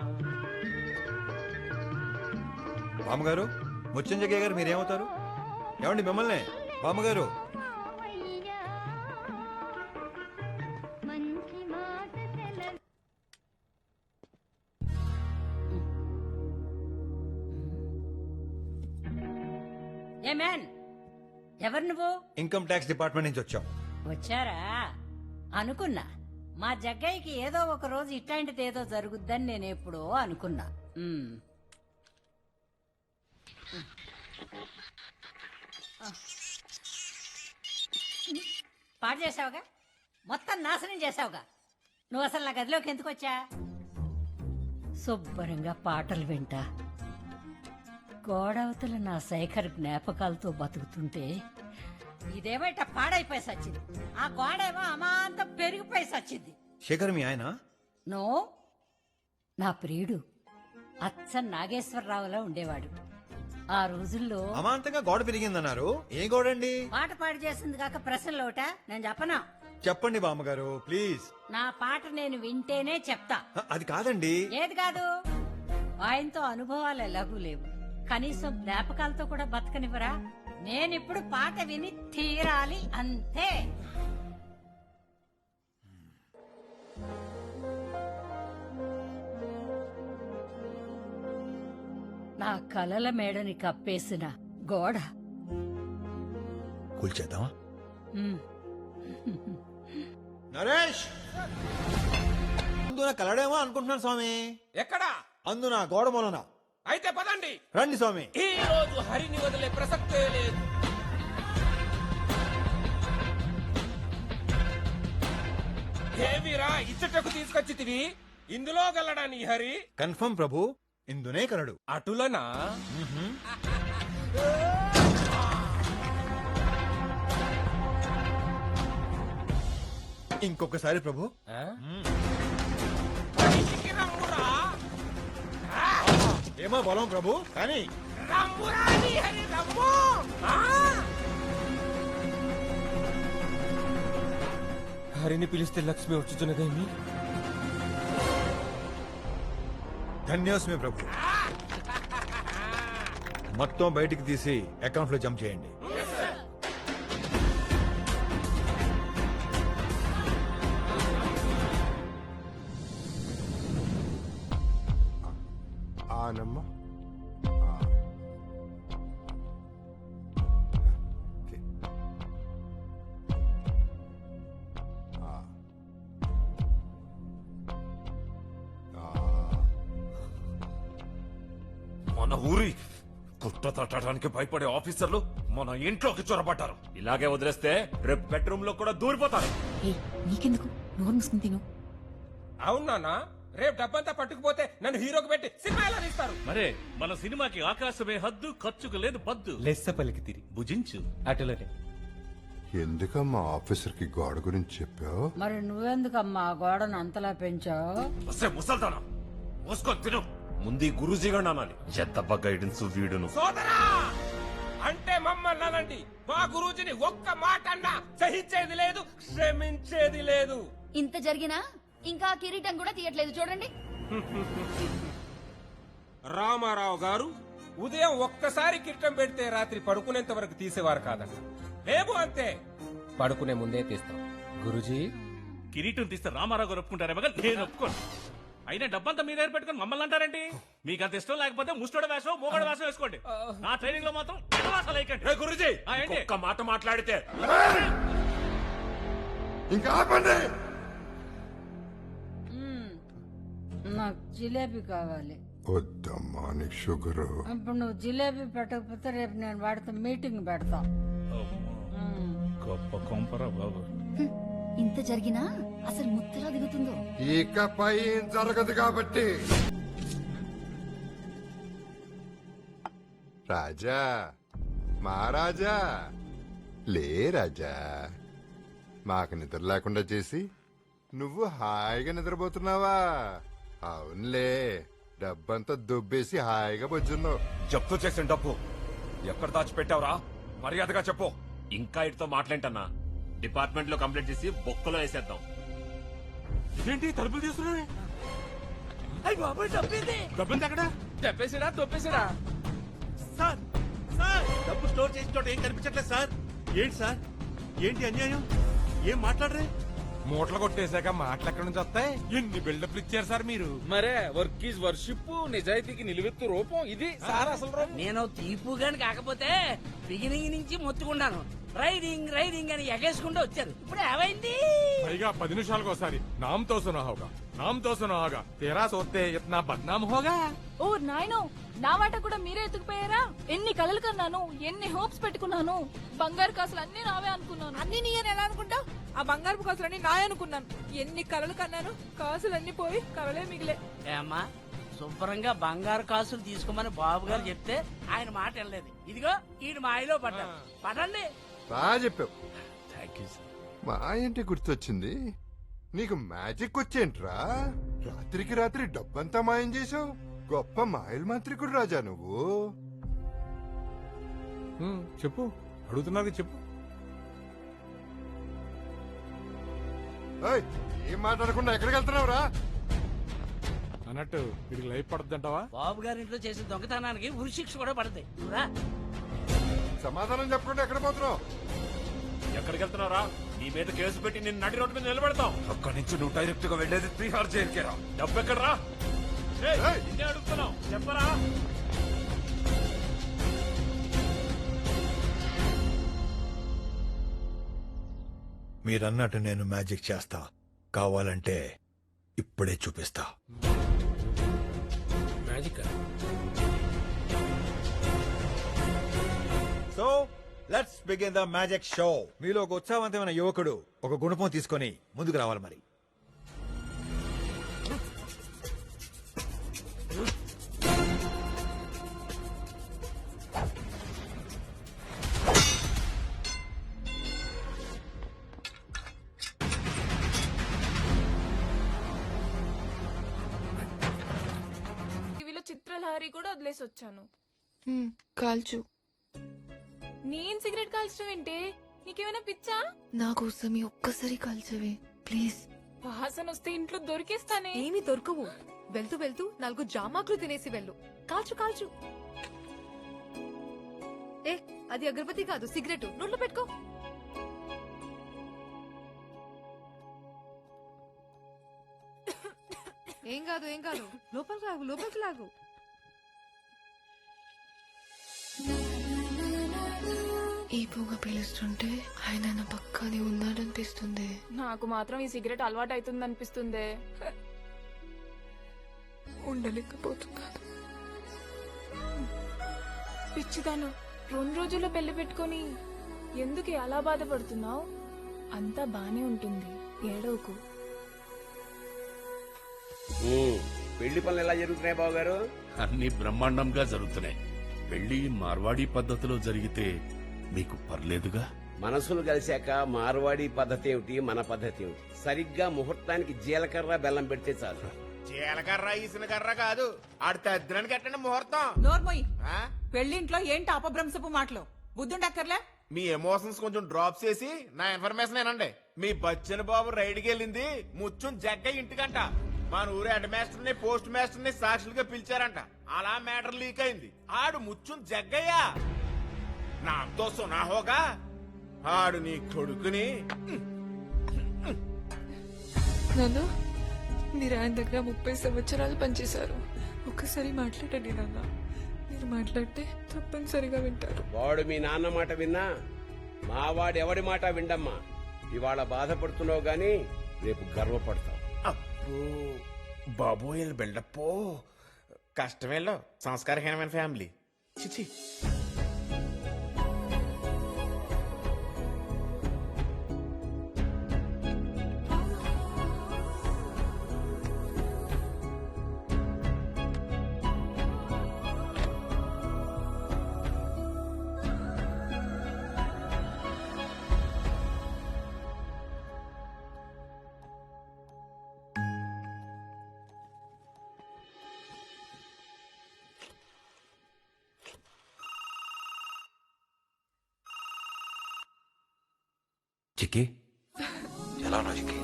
బామ్మగారు, ముచ్చంజయ్య గారు మీరేమవుతారు? ఏమండి మిమ్మల్ని? బామ్మగారు, ఏ మ్యాన్, ఎవరు నువ్వు? ఇన్కమ్ ట్యాక్స్ డిపార్ట్మెంట్ నుంచి వచ్చాం. వచ్చారా? అనుకున్నా మా జగ్గయ్యకి ఏదో ఒక రోజు ఇట్లాంటిది ఏదో జరుగుద్దని నేను ఎప్పుడో అనుకున్నా. పాడు చేసావుగా, మొత్తం నాశనం చేసావుగా. నువ్వు అసలు నా గదిలోకి ఎందుకు వచ్చా? శుభ్రంగా పాటలు వింటా, గోడవతల నా శేఖర్ జ్ఞాపకాలతో బతుకుతుంటే ఇదేమైట పాడైపోయి సచ్చింది. ఆ గోడేమో అమాంతం పెరిగిపోయి సచ్చింది. శేఖర్ మీ ఆయన? నో, నా ప్రియుడు అచ్చ నాగేశ్వరరావులా ఉండేవాడు. ఆ రోజుల్లో అమాంతంగా గోడ పెరిగిందన్నారు. ఏ గోడండి? పాట పాడు చేసింది కాక ప్రశ్నలోట నేను చెప్పనా? చెప్పండి బామ్మగారు ప్లీజ్. నా పాట నేను వింటేనే చెప్తా. అది కాదండి. ఏది కాదు? ఆయనతో అనుభవాలు ఎలాగూ లేవు, కనీసం జ్ఞాపకాలతో కూడా బతకనివ్వరా? నేనిప్పుడు పాట విని తీరాలి అంతే. నా కలల మేడని కప్పేసిన గోడ కూల్చేద్దామా? ఉమ్. నరేష్, అందున కలడేమో అనుకుంటున్నాను స్వామి. ఎక్కడా? అందున గోడ మూలన. అయితే పదండి. రండి స్వామి. ఈ రోజు హరిని వదిలే ప్రసక్తే లేదు. ఏమిరా ఇచ్చటకు తీసుకొచ్చితివి? ఇందులో గలడా నీ హరి? కన్ఫర్మ్ ప్రభు, ఇందునే కలడు. అటులనా? ఇంకొకసారి ప్రభు. ఏమో బలం ప్రభు, కానీ హరిని పిలిస్తే లక్ష్మి వచ్చుతున్నదేమి? ధన్యోస్మి ప్రభు. మొత్తం బయటికి తీసి అకౌంట్ లో జమ చేయండి. ఆనమ్మ. మన ఊరి కుట్ట తట్టడానికి భయపడే ఆఫీసర్లు మన ఇంట్లోకి చొరబడ్డారు. ఇలాగే వదిలేస్తే రేపు బెడ్రూమ్ లో కూడా దూరిపోతారు. నీకెందుకు? నోరు మూసుకుని తిను. అవునా? రేపు డబ్బంతా పట్టుకుపోతే నన్ను హీరోకి పెట్టి సినిమా ఎలా తీస్తారు? మరే మన సినిమాకి ఆకాశమే హద్దు, ఖర్చుకు లేదు పద్దు. లెస్స పలికి తిరి భుజించు. అటులనే. ఎందుకమ్మా ఆఫీసర్ కి గోడ గురించి చెప్పావు? మరి నువ్వెందుకమ్మా గోడను అంతలా పెంచావు? ముసల్దానా మూసుకొని తిను. ముందు గురూజీ గారిని అనాలి. ఎంత గైడెన్స్ వీడును. సోదరా, అంటే మమ్మల్ని అనండి. మా గురూజీని ఒక్క మాట అన్నా సహించేది లేదు, క్షమించేది లేదు. ఇంత జరిగినా ఇంకా కిరీటం కూడా తీయట్లేదు చూడండి. రామారావు గారు ఉదయం ఒక్కసారి కిట్టం పెడితే రాత్రి పడుకునేంత వరకు తీసేవారు కాదంట. మేము అంతే, పడుకునే ముందే తీస్తాం. గురుజీ కిరీటం తీస్తే రామారావు గారు ఒప్పుకుంటారే మగ నేను ఒప్పుకోను. అయినా డబ్బంతా మీ దగ్గర పెట్టుకుని మమ్మల్ని అంటారేంటి? మీకు అంత ఇష్టం లేకపోతే ముస్టోడ వేషం మూగడ వేషం వేసుకోండి. నా ట్రైనింగ్ లో మాత్రం ఎడవాసాలు వేయకండి. గురుజీ ఏంటి ఒక్క మాట మాట్లాడితే ఇంకా ఆపండి. నాకు జిలేబీ కావాలి. వద్దమ్మా నీకు షుగరు. ఇప్పుడు నువ్వు జిలేబీ పెట్టకపోతే రేపు నేను వాడితో మీటింగ్ పెడతా. గొప్ప కొంపరా బాబు. ఇంత జరిగినా అసలు ముత్తలా దిగుతుందో. ఇకపై ఏం జరగదు కాబట్టి. రాజా మహారాజా లే రాజా, మాకు నిద్ర లేకుండా చేసి నువ్వు హాయిగా నిద్రపోతున్నావా? అవునులే, డబ్బంతా దుబ్బేసి హాయిగా బొజ్జున్నావు. జప్తు చేసిన డబ్బు ఎక్కడ దాచిపెట్టావురా? మర్యాదగా చెప్పు. ఇంకా ఇటుతో మాట్లాంటన్నా డిపార్ట్మెంట్ లో కంప్లైంట్ చేసి బొక్కలో వేసేద్దాం. ఏంటి తలుపులు తీసుకున్నావే? డబ్బులు ఎక్కడ చెప్పేసిరా తొప్పేసిరా? సార్ సార్ డబ్బు స్టోర్ చేసిన చోట ఏం కనిపించట్లేదు సార్. ఏంటి సార్, ఏంటి అన్యాయం? ఏం మాట్లాడరే? మూటలు కొట్టేశాక మాటలు ఎక్కడి నుంచి వస్తాయి? ఎన్ని బిల్డప్లు ఇచ్చారు సార్ మీరు. మరే వర్క్ ఈజ్ వర్షిప్, నిజాయితీకి నిలువెత్తు రూపం ఇది సార్ అసలు రూపం. నేను తీపుగాని కాకపోతే బిగినింగ్ నుంచి మొత్తుకున్నాను. రైడింగ్ రైడింగ్ అని ఎగేసుకుంటూ వచ్చారు. ఇప్పుడు ఏమైంది? పైగా 10 నిమిషాలకు ఒకసారి నామ్తో సునా హోగా తేరా సోతే ఇతనా బద్నాం హోగా. ఓ నాయనో, నా మాట కూడా మీరే ఎత్తుకుపోయారా? ఎన్ని కలలు కన్నాను, ఎన్ని హోప్స్ పెట్టుకున్నాను. బంగారు కాసులు అన్ని నావే అనుకున్నాను. అన్ని నీయని ఎలా అనుకుంటావు? ఆ బంగారు కాసులన్నీ నాయ అనుకున్నాను. ఎన్ని కలలు కన్నాను, కాసులన్నీ పోయి కలలే మిగిలే. ఏమ్మా, శుభ్రంగా బంగారు కాసులు తీసుకోమని బాబు గారు చెప్తే ఆయన మాట వెళ్ళలేదు. ఇదిగో ఈడు మాయలో పడ్డాడు. పడండి. బాగా చెప్పావు. మా ఇంటి గుర్తొచ్చింది. నీకు మ్యాజిక్ వచ్చేంట్రా? రాత్రికి రాత్రి డబ్బంతా మాయం చేసావు. గొప్ప మాయల మంత్రికుడు రాజా నువ్వు. చెప్పు, అడుగుతున్నారు చెప్పు. ఏయ్, ఏం మాట్లాడకుండా ఎక్కడికి వెళ్తున్నావురా? అన్నట్టు వీడికి లైఫ్ పడుతుందంటావా? బాబు గారి ఇంట్లో చేసిన దొంగతనానికి ఉరి శిక్ష కూడా పడతాయి. సమాధానం చెప్పకుండా ఎక్కడ పోతున్నావు? ఎక్కడికి వెళ్తున్నారా? నీ మీద కేసు పెట్టి నిన్ను నడి రోడ్డు మీద నిలబెడతాం. అక్కడి నుంచి నువ్వు డైరెక్ట్ గా వెళ్ళేది 3 జైలుకేరా. డబ్బు ఎక్కడరా? నిన్నే అడుగుతున్నావు, చెప్పరా? మీరన్నట్టు నేను మ్యాజిక్ చేస్తా. కావాలంటే ఇప్పుడే చూపిస్తా. Magic. So let's begin the magic show. మీలో ఒక ఉత్సాహవంతమైన యువకుడు ఒక గుణపం తీసుకొని ముందుకు రావాలి. మరి టీవీలో చిత్రలహరి కూడా వదిలేసి వచ్చాను. కాల్చు. నేను సిగరెట్ కాల్చడం ఏంటే? నీకేమైనా పిచ్చా? నా కోసం ఈ ఒక్కసారి కాల్చవే ప్లీజ్. వాసన వస్తే ఇంట్లో దొరికేస్తానే. ఏమీ దొరకవు. వెళ్తూ వెళ్తూ 4 జామాకులు తినేసి వెళ్ళు. కాల్చు కాల్చు. ఏ, అది అగరబత్తి కాదు, సిగరెట్. నోట్లో పెట్టుకో. ఏం కాదు ఏం కాదు, లోపలికి లాగు, లోపలికి లాగు. ఈ పొగ పీలుస్తుంటే ఆయన నా పక్కనే ఉన్నాడనిపిస్తుంది. నాకు మాత్రం ఈ సిగరెట్ అలవాటు అవుతుంది అనిపిస్తుంది. ఉండలేకపోతున్నాను. పిచ్చిదాను, 2 రోజుల్లో పెళ్లి పెట్టుకొని ఎందుకు అలా బాధపడుతున్నావు? అంతా బానే ఉంటుంది, ఏడవకు. పెళ్లి పనులు ఎలా జరుగుతున్నాయి బాబు గారు? అన్ని బ్రహ్మాండంగా జరుగుతున్నాయి. పెళ్లి మార్వాడి పద్ధతిలో జరిగితే మీకు పర్లేదుగా? మనసులు కలిశాక మార్వాడి పద్ధతి ఏమిటి, మన పద్ధతి ఏమిటి? సరిగ్గా ముహూర్తానికి జీలకర్ర బెల్లం పెడితే చాలు. జీలకర్ర ఈసిన కర్ర కాదు, ఆడి తద్దినానికి ఎట్టండి ముహూర్తం. నోర్మోయ్, పెళ్లింట్లో ఏంటి అపభ్రంశపు మాటలు బుద్ధుండక్కర్లే. మీ ఎమోషన్స్ కొంచెం డ్రాప్ చేసి నా ఇన్ఫర్మేషన్ ఏనండి. మీ బచ్చన్ బాబు రైడ్కి వెళ్ళింది ముచ్చుం జగ్గ ఇంటికంట. మన ఊరు హెడ్ మాస్టర్ ని పోస్ట్ మాస్టర్ ని సాక్షులుగా పిలిచారంట. అలా మ్యాటర్ లీక్ అయింది. ఆడు ముచ్చుం జగ్గయ్యా నాతో సునా హోగా. ఆడు నీ కొడుకుని నాన్న, మీరు ఆయన దగ్గర 30 సంవత్సరాలు పనిచేశారు. ఒక్కసారి మాట్లాడండి నాన్న. మీరు మాట్లాడితే తప్పనిసరిగా వింటారు. వాడు మీ నాన్న మాట విన్నా మావాడు ఎవడి మాట విండమ్మా. ఇవాళ బాధపడుతున్నావు గాని రేపు గర్వపడతావు. అప్పు బాబోయ్ బిల్డప్ కష్టమేలో సంస్కారహీనమైన ఫ్యామిలీ. చిచి చిక్కి ఎలా ఉన్నావు చిక్కి?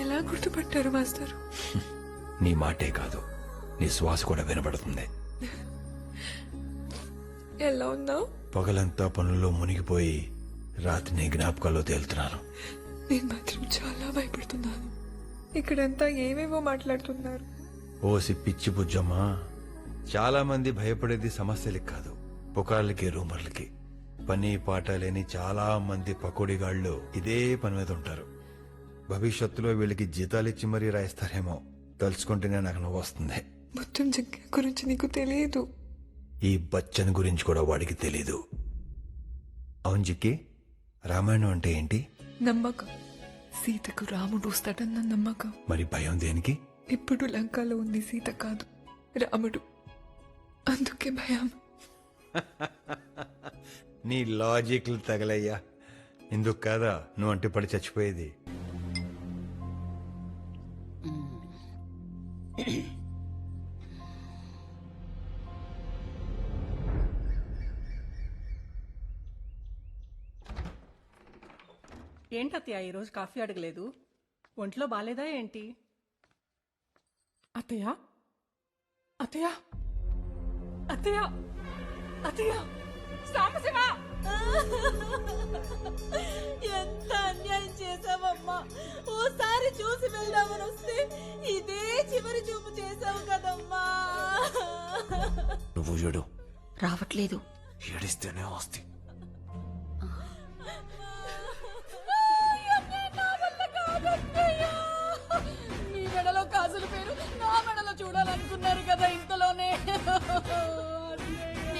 ఎలా గుర్తుపట్టారు మాస్టర్? నీ మాటే కాదు, నీ శ్వాస కూడా వినబడుతుంది. ఎలా ఉన్నావు? పగలంతా పనుల్లో మునిగిపోయి రాత్రి నీ జ్ఞాపకాల్లో తేలుతున్నాను. నేను మాత్రం చాలా భయపడుతున్నాను. ఇక్కడంతా ఏవేవో మాట్లాడుతున్నారు. ఓసి పిచ్చి బుజ్జమ్మా, చాలా మంది భయపడేది సమస్యలకి కాదు, పుకార్లకి రూమర్లకి. పని పాట లేని చాలా మంది పకోడిగాళ్ళు ఇదే పని మీద ఉంటారు. భవిష్యత్తులో వీళ్ళకి జీతాలిచ్చి మరీ రాయిస్తారేమో తలుచుకుంటేనే నాకు నవ్వు వస్తుంది. మొత్తం జగ్గ గురించి నీకు తెలియదు. ఈ బచ్చన్ గురించి కూడా వాడికి తెలీదు. అవును జిక్కి, రామాయణం అంటే ఏంటి? నమ్మకం. సీతకు రాముడు వస్తాడన్న నమ్మకం. మరి భయం దేనికి? ఇప్పుడు లంకలో ఉంది సీత కాదు, రాముడు. అందుకే భయం. నీ లాజిక్లు తగలయ్యా. ఇందుకు కాదా నువ్వు అంటే పడి చచ్చిపోయేది? ఏంటత్తయ్య ఈరోజు కాఫీ అడగలేదు? ఒంట్లో బాలేదా ఏంటి? అత్తయ్య అత్తయ్య అత్తయ్య అత్తయ్య సాంబశివ! ఎంత అన్యాయం చేసావమ్మా. ఓసారి చూసి వెళ్దామని వస్తే ఇదే చివరి చూపు చేసావు కదమ్మా. నువ్వు చూడు, రావట్లేదు. ఏడిస్తేనే వస్తాయి. మీ మెడలో కాసుల పేరు నా మెడలో చూడాలనుకున్నారు కదా ఇంతలోనే.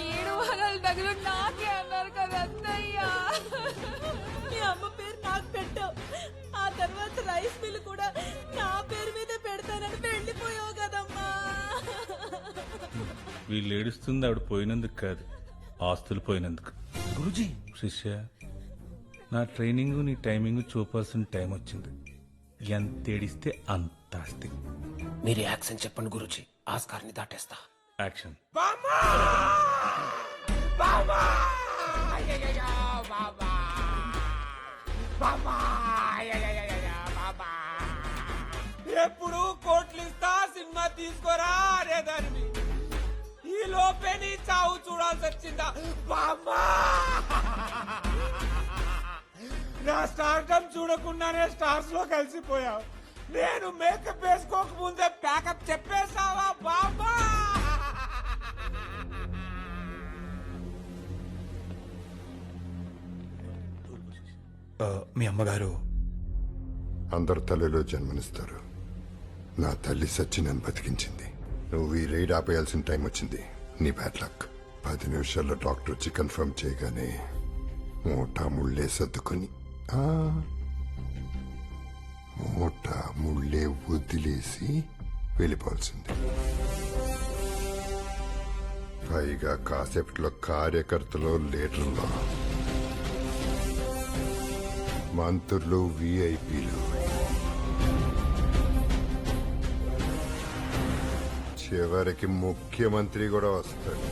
7 వారాల దగ్గర నాకే అన్నారు కదా అత్తయ్య. మీ అమ్మ పేరు నాకు పెట్టావు. ఆ తర్వాత రైస్ మిల్ కూడా నా పేరు మీద పెడతానని వెళ్ళిపోయావు కదమ్మా. వీళ్ళు ఏడుస్తుంది ఆవిడ పోయినందుకు కాదు, ఆస్తులు పోయినందుకు. గురుజీ, శిష్య, నా ట్రైనింగ్ నీ టైమింగ్ చూపాల్సిన టైం వచ్చింది. ఎంత ఏడిస్తే అంత ఆస్తి. మీరు యాక్షన్ చెప్పండి గురుజీ, ఆస్కార్ని దాటేస్తా. యాక్షన్. ఎప్పుడు కోట్లు ఇస్తా సినిమా తీసుకోరా అనే దానివి. ఈ లోపే నీ చావు చూడాల్సి వచ్చిందా బామ్మా? నా స్టార్టం చూడకుండానే స్టార్స్ లో కలిసిపోయావు. నేను మేకప్ వేసుకోక ముందే ప్యాకప్ చెప్పేసావా బామ్మా? మీ అమ్మగారు అందరు తల్లిలో జన్మనిస్తారు. నా తల్లి సచ్చి నన్ను బతికించింది. నువ్వు ఈ రైడ్ ఆపేయాల్సిన టైం వచ్చింది. నీ బ్యాడ్ లక్. 10 నిమిషాల్లో డాక్టర్ వచ్చి కన్ఫర్మ్ చేయగానే మూటా ముళ్ళే సర్దుకొని మూటా ముళ్ళే వదిలేసి వెళ్ళిపోవాల్సింది. పైగా కాసేపట్లో కార్యకర్తలు, లీడర్లు, మంత్రులు, విఐపీలు చివరికి ముఖ్యమంత్రి కూడా వస్తాడు.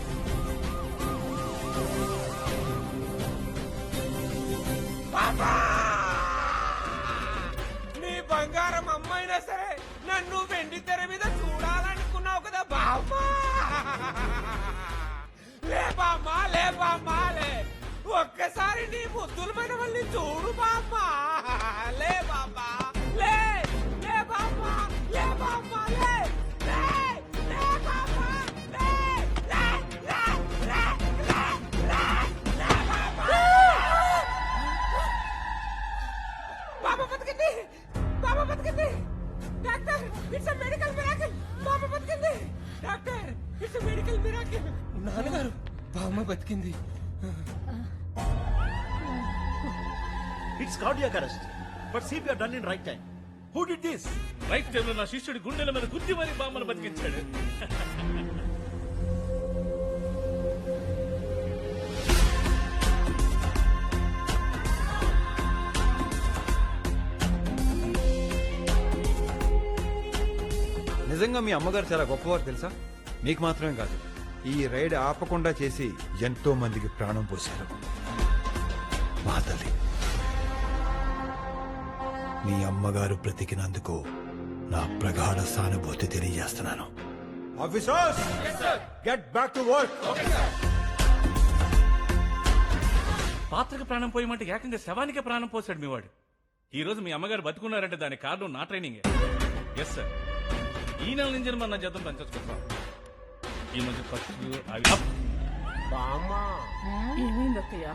నీ బంగారం అమ్మైనా సరే నన్ను వెండి తెర మీద చూడాలనుకున్నావు కదా బామ్మా. లే బామ్మా, లే బామ్మా, లే. ఒక్కసారి నీ ముద్దుల మీద మళ్ళీ చూడు బామ్మా. లే బామ్మా, లే. లే బామ్మా, లే బామ్మా, లే. లే, లే బామ్మా, లే. లే, లే, లే, లే, లే, లే బామ్మా. బాబా బతికింది, బాబా బతికింది. Doctor, it's a medical miracle. బాబా బతికింది. Doctor, it's a medical miracle. నాన్నగారు, బామ్మ బతికింది. It's cardiac arrest but CPR done in right time. Who did this? Right టైంలో నా శిష్యుడి గుండెల మీద గుద్ది మరి బామ్మను బతికించాడు. నిజంగా మీ అమ్మగారు చాలా గొప్పవారు తెలుసా? మీకు మాత్రమే కాదు, ఈ రైడ్ ఆపకుండా చేసి ఎంతో మందికి ప్రాణం పోశారు. మా తల్లి, మీ అమ్మగారు బ్రతికినందుకు నా ప్రగాఢ సానుభూతి తెలియజేస్తున్నాను. Officers, get back to work. పాత్రకు ప్రాణం పోయమంటే ఏకంగా శవానికే ప్రాణం పోసాడు మీ వాడు. ఈ రోజు మీ అమ్మగారు బతుకున్నారంటే దానికి కారణం నా ట్రైనింగే. ఎస్ సార్, ఈ నెల నుంచి మన జీతం పెంచుకుంటాం. ఈ మధ్య ఖర్చులు అవి ఏమైందక్కయ్యా?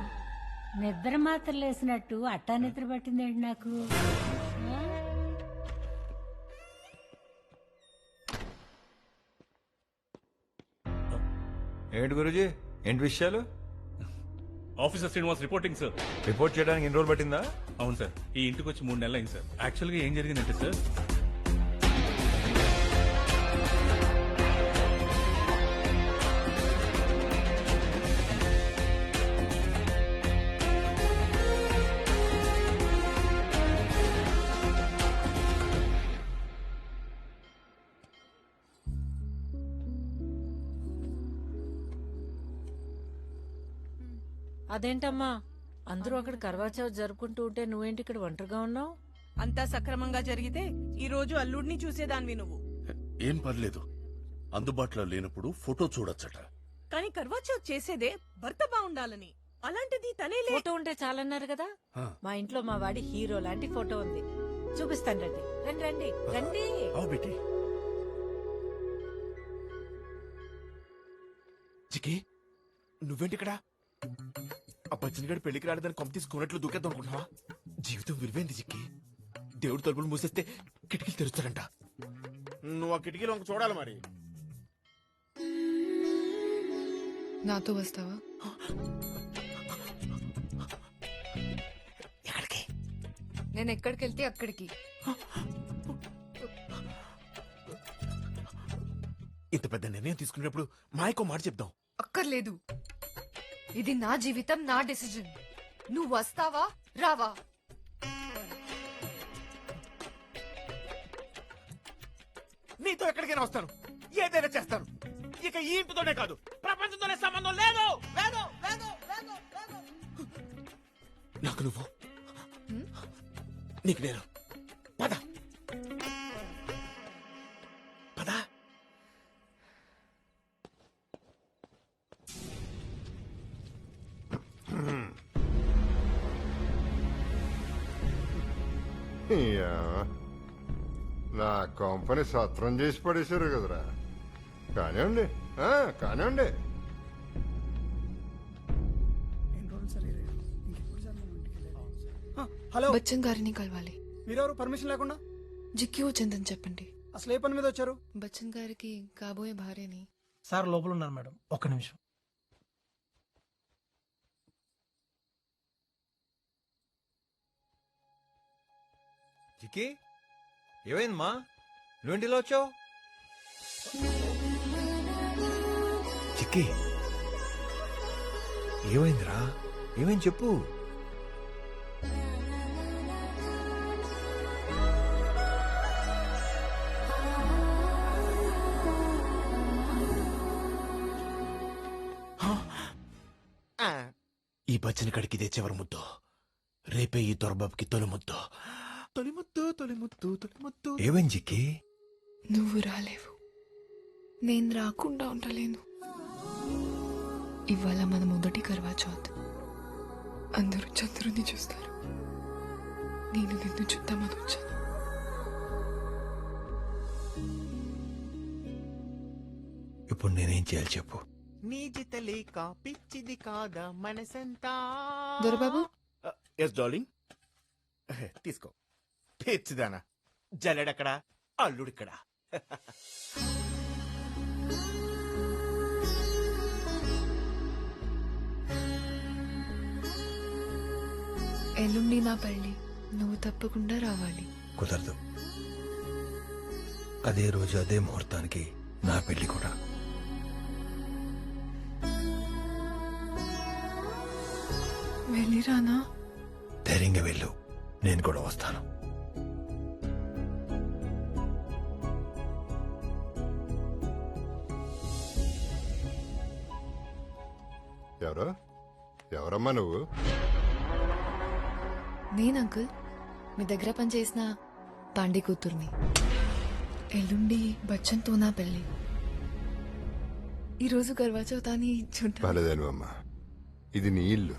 నిద్ర మాత్రం లేసినట్టు అట్టా నిద్ర పట్టిందేంటి నాకు? ఏంటి గురుజీ, ఏంటి విషయాలు? Officer Srinivas reporting sir. Report చేయడానికి ఎన్ని రోజులు పట్టిందా? అవును సార్, ఈ ఇంటికి వచ్చి 3 నెలలు అయింది సార్. యాక్చువల్గా ఏం జరిగిందంటే సార్, అదేంటమ్మా, అందరూ అక్కడ కర్వాచౌత్ జరుపుకుంటూ ఉంటే నువ్వేంటి ఇక్కడ ఒంటరిగా ఉన్నావు? అంతా సక్రమంగా జరిగితే ఈ రోజు అల్లుడిని చూసేదానివి నువ్వు. ఏం పర్లేదు, అందుబాటులో లేనప్పుడు ఫోటో చూడొచ్చట. కానీ కర్వాచౌత్ చేసేదే భర్త బాగుండాలని. అలాంటిది తనే ఫోటో ఉంటే చాలన్నారు కదా. మా ఇంట్లో మా వాడి హీరో లాంటి ఫోటో ఉంది, చూపిస్తాను. రండి రండి రండి రండి. చికి, నువ్వేంటి ఇక్కడ? ఆ బచ్చనిగాడు పెళ్లికి రాలేదని కొంప తీసుకున్నట్లు దూకేద్దాం అనుకుంటున్నావా? జీవితం విలువైంది చిక్కి. దేవుడు తలుపులు మూసేస్తే కిటికీలు తెరుస్తాడంట. నువ్వు ఆ కిటికీలో వంక చూడాలి మరి. నాతో వస్తావా? ఎక్కడికి? నేను ఎక్కడికి వెళ్తే అక్కడికి. ఇంత పెద్ద నిర్ణయం తీసుకునేటప్పుడు మాయకో మాట చెప్దాం. అక్కర్లేదు, ఇది నా జీవితం, నా డెసిజన్. నువ్వు వస్తావా రావా? నీతో ఎక్కడికైనా వస్తాను, ఏదైనా చేస్తాను. ఇక ఈ ఇంటితోనే కాదు, ప్రపంచంతోనే సంబంధం లేదు. లేదు, లేదు, లేదు, లేదు. నాకు నువ్వు, నీకు నేను. పద పద. యా, నా కంపెనీ సత్రం చేసి పడేశారు కదరా. కానివ్వండి, కానివ్వండి. హలో, బచ్చన్ గారిని కలవాలి. మీరెవరు పర్మిషన్ లేకుండా? జిక్కి వచ్చిందని చెప్పండి. అసలు ఏ పని మీద వచ్చారు? బచ్చన్ గారికి కాబోయే భార్యని. సార్ లోపల ఉన్నారు మేడం, ఒక్క నిమిషం. చిక్కి, ఏమైందమ్మా? నువ్వేంటిలో వచ్చావు? చిక్కి, ఏమైందిరా? ఏమైంది చెప్పు. ఈ బచ్చని కడికి ఇదే చివరి ముద్దు. రేపే ఈ దొరబాబుకి తొలి ముద్దు. తొలి ముద్దు, తొలి ముద్దు, తొలి ముద్దు. ఏమైంది జిక్కి? నువ్వు రాలేవు, నేను రాకుండా ఉండలేను. ఇవాళ మన మొదటి కర్వా చౌత్. అందరూ చంద్రుని చూస్తారు, నేను నిన్ను చూద్దామని వచ్చాను. ఇప్పుడు నేనేం చేయాలి చెప్పు. నీజిత లేక పిచ్చిది కాదా మనసంతా. దొరబాబు, ఎస్ డార్లింగ్, తీసుకో. పిచ్చిదానా, జల్లెడక్కడ, అల్లుడిక్కడ. ఎల్లుండి నా పెళ్ళి, నువ్వు తప్పకుండా రావాలి. కుదరదు. అదే రోజు అదే ముహూర్తానికి నా పెళ్లి కూడా. వెళ్ళిరానా? ధైర్యంగా వెళ్ళు, నేను కూడా వస్తాను. ఎవరమ్మా నువ్వు? నేను అంకుల్, మీ దగ్గర పనిచేసిన పాండే కూతుర్ని. ఎల్లుండి బచ్చన్తో నా పెళ్ళి. ఈరోజు కర్వా చౌత్ అని చూద్దాం. పర్లేదేను అమ్మా, ఇది నీ ఇల్లు.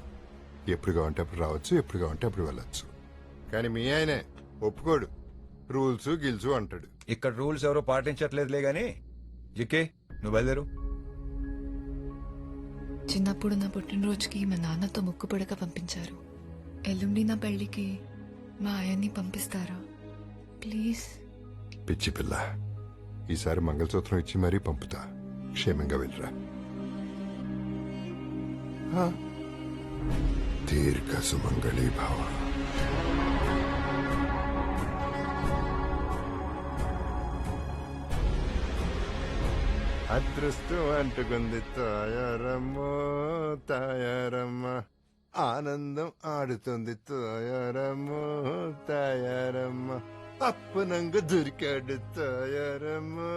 ఎప్పుడు కావంటే అప్పుడు రావచ్చు, ఎప్పుడు కావంటే అప్పుడు వెళ్ళొచ్చు. కానీ మీ ఆయనే ఒప్పుకోడు, రూల్స్ గిల్సు అంటాడు. ఇక్కడ రూల్స్ ఎవరో పాటించట్లేదులే గాని జిక్కి నువ్వు బయలుదేరు. చిన్నప్పుడు నా పుట్టినరోజుకి మా నాన్నతో ముక్కు పుడక పంపించారు. ఎల్లుండి నా పెళ్లికి మా ఆయన్ని పంపిస్తారా ప్లీజ్? పిచ్చి పిల్ల, ఈసారి మంగళసూత్రం ఇచ్చి మరీ పంపుతా. క్షేమంగా వెళ్ళరా. దీర్ఘ సుమంగళీ భావ. అదృష్టం అంటుకుంది తాయారమ్మో తాయారమ్మ, ఆనందం ఆడుతుంది తాయారమ్మో తాయారమ్మ, అప్పనంగా దొరికాడు తాయారమ్మో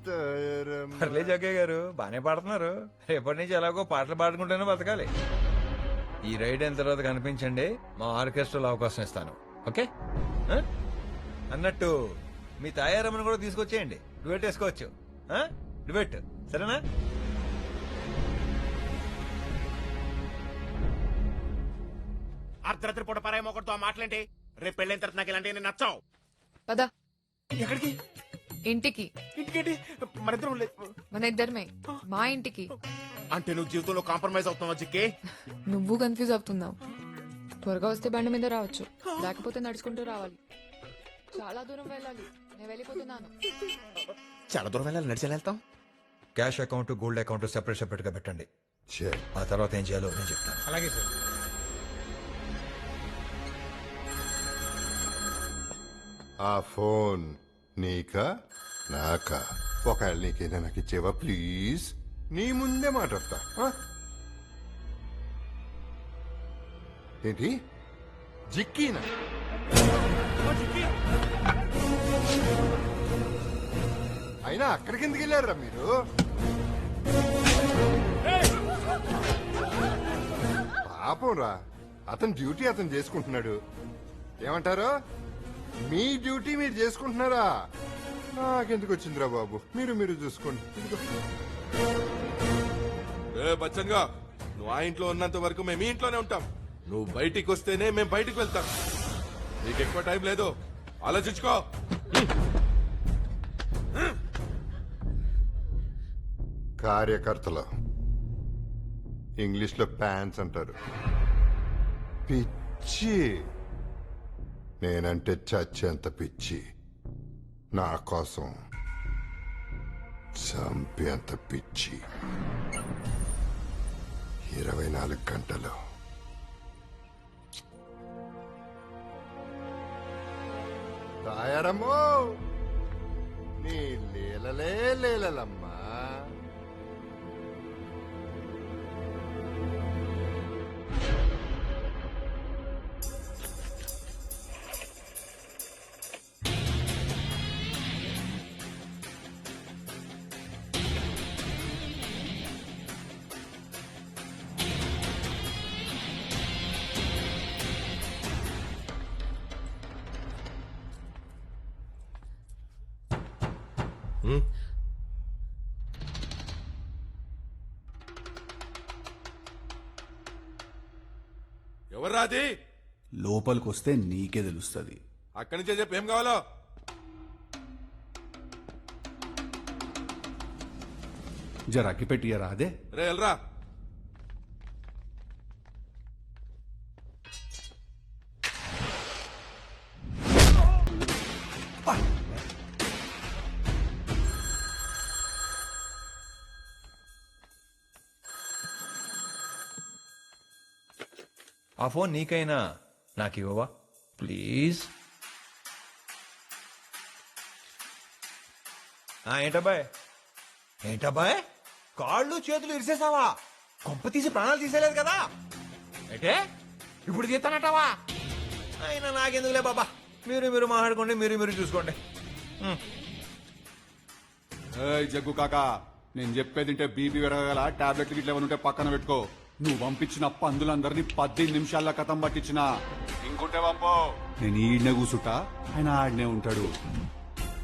తాయారమ్మ. పర్లే జగ్గయ్య గారు, బానే పాడుతున్నారు. రేపటి నుంచి ఎలాగో పాటలు పాడుకుంటూనే బతకాలి. ఈ రైడ్ అయిన తర్వాత కనిపించండి, మా ఆర్కెస్ట్రాలో అవకాశం ఇస్తాను. ఓకే? అన్నట్టు మీ తాయారమ్మని కూడా తీసుకొచ్చేయండి, డువెట్ వేసుకోవచ్చు. డువెట్ సరేనా? అర్ధరాత్రి పూట పరాయి ఒకటితో మాటలేంటి? రేపు పెళ్ళైన తర్వాత నాకు ఇలాంటి నేను నచ్చావు. పదా ఎక్కడికి? ఇంటికి. ఇంటికేంటి? మరిద్దరం మన ఇద్దరమే, మా ఇంటికి. అంటే నువ్వు జీవితంలో కాంప్రమైజ్ అవుతున్నావు జిక్కి? నువ్వు కన్ఫ్యూజ్ అవుతున్నావు. త్వరగా వస్తే బండి మీద రావచ్చు, లేకపోతే నడుచుకుంటూ రావాలి. చాలా దూరం వెళ్ళాలి, నేను వెళ్ళిపోతున్నాను. చాలా దూరం వెళ్ళాలి, నడిచి వెళ్తాం. Cash account, gold account separate separate గా పెట్టండి. ఆ తర్వాత ఏం చేయాలో నేను చెప్తాను. అలాగే సార్. ఆ ఫోన్ నీకా నాకా? ఒకవేళ నీకేనా నాకు ఇచ్చేవా ప్లీజ్? నీ ముందే మాట్లాడతా. ఏంటి జిక్కీనా? అయినా అక్కడికి ఎందుకు వెళ్ళారా మీరు? పాపం రా, అతని డ్యూటీ అతను చేసుకుంటున్నాడు. ఏమంటారు? మీ డ్యూటీ మీరు చేసుకుంటున్నారా? నాకెందుకు వచ్చిందిరా బాబు, మీరు చూసుకోండి. బచ్చన్ గా, నువ్వు ఆ ఇంట్లో ఉన్నంత వరకు మేము ఈ ఇంట్లోనే ఉంటాం. నువ్వు బయటికి వస్తేనే మేము బయటికి వెళ్తాం. నీకు ఎక్కువ టైం లేదు, ఆలోచించుకో. కార్యకర్తలు ఇంగ్లీష్ లో ప్యాన్స్ అంటారు. పిచ్చి, నేనంటే చచ్చేంత పిచ్చి. నా కోసం చంపేంత పిచ్చి. 24 గంటలు. తాయారమ్మో, నీ లీలలే లీలలమ్మా. ఎవర్రా అది? లోపలికి వస్తే నీకే తెలుస్తుంది. అక్కడి నుంచే చెప్పు ఏం కావాలో. జర అగ్గి పెట్టియరా అదే. రే ఎల్రా. ఆ ఫోన్ నీకైనా నాకు ఇవ్వవా ప్లీజ్. ఏంటబ్బాయ్ ఏంటబ్బాయ్ కాళ్ళు చేతులు ఇరిసేసావా? కొంప తీసి ప్రాణాలు తీసేలేదు కదా అంటే ఇప్పుడు తీస్తానటావా? అయినా నాకెందుకులే బాబా, మీరు మాట్లాడుకోండి, మీరు చూసుకోండి. జగ్గు కాకా, నేను చెప్పేదింటే బీపీ పెరగగల టాబ్లెట్లు గిట్ల ఏమైనా ఉంటే పక్కన పెట్టుకో. నువ్వు పంపించిన పందులందరినీ 18 నిమిషాల్లో కథం పట్టించిన. ఇంకుంటే పంపో. నేను ఈడనే కూసుంటా, ఆయన ఆడనే ఉంటాడు.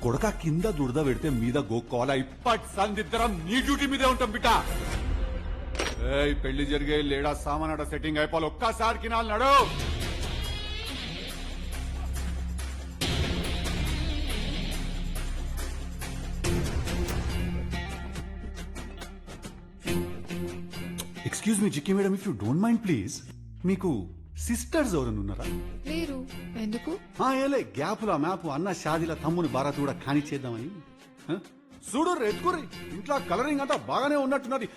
కొడక కింద దురద పెడితే మీద గోక్కోవాలా? ఇప్పటి సందిద్దరం నీ డ్యూటీ మీదే ఉంటాం బిడ్డ. పెళ్లి జరిగే లేడా సామానాడ సెట్టింగ్ అయిపోవాలి. ఒక్కసారికి నాలుగు నడు. Excuse me Jikki madam, if you don't mind please. మీకు సిస్టర్స్ ఎవరైనా ఉన్నారా? లేరు. ఎందుకు? ఏలే గ్యాపులా మ్యాప్ అన్న షాదీల తమ్ముని భారత్ కూడా కానిచ్చేద్దామని. చూడు ఎత్తుకురి, ఇంట్లో కలరింగ్ అంతా బాగానే ఉన్నట్టున్నది.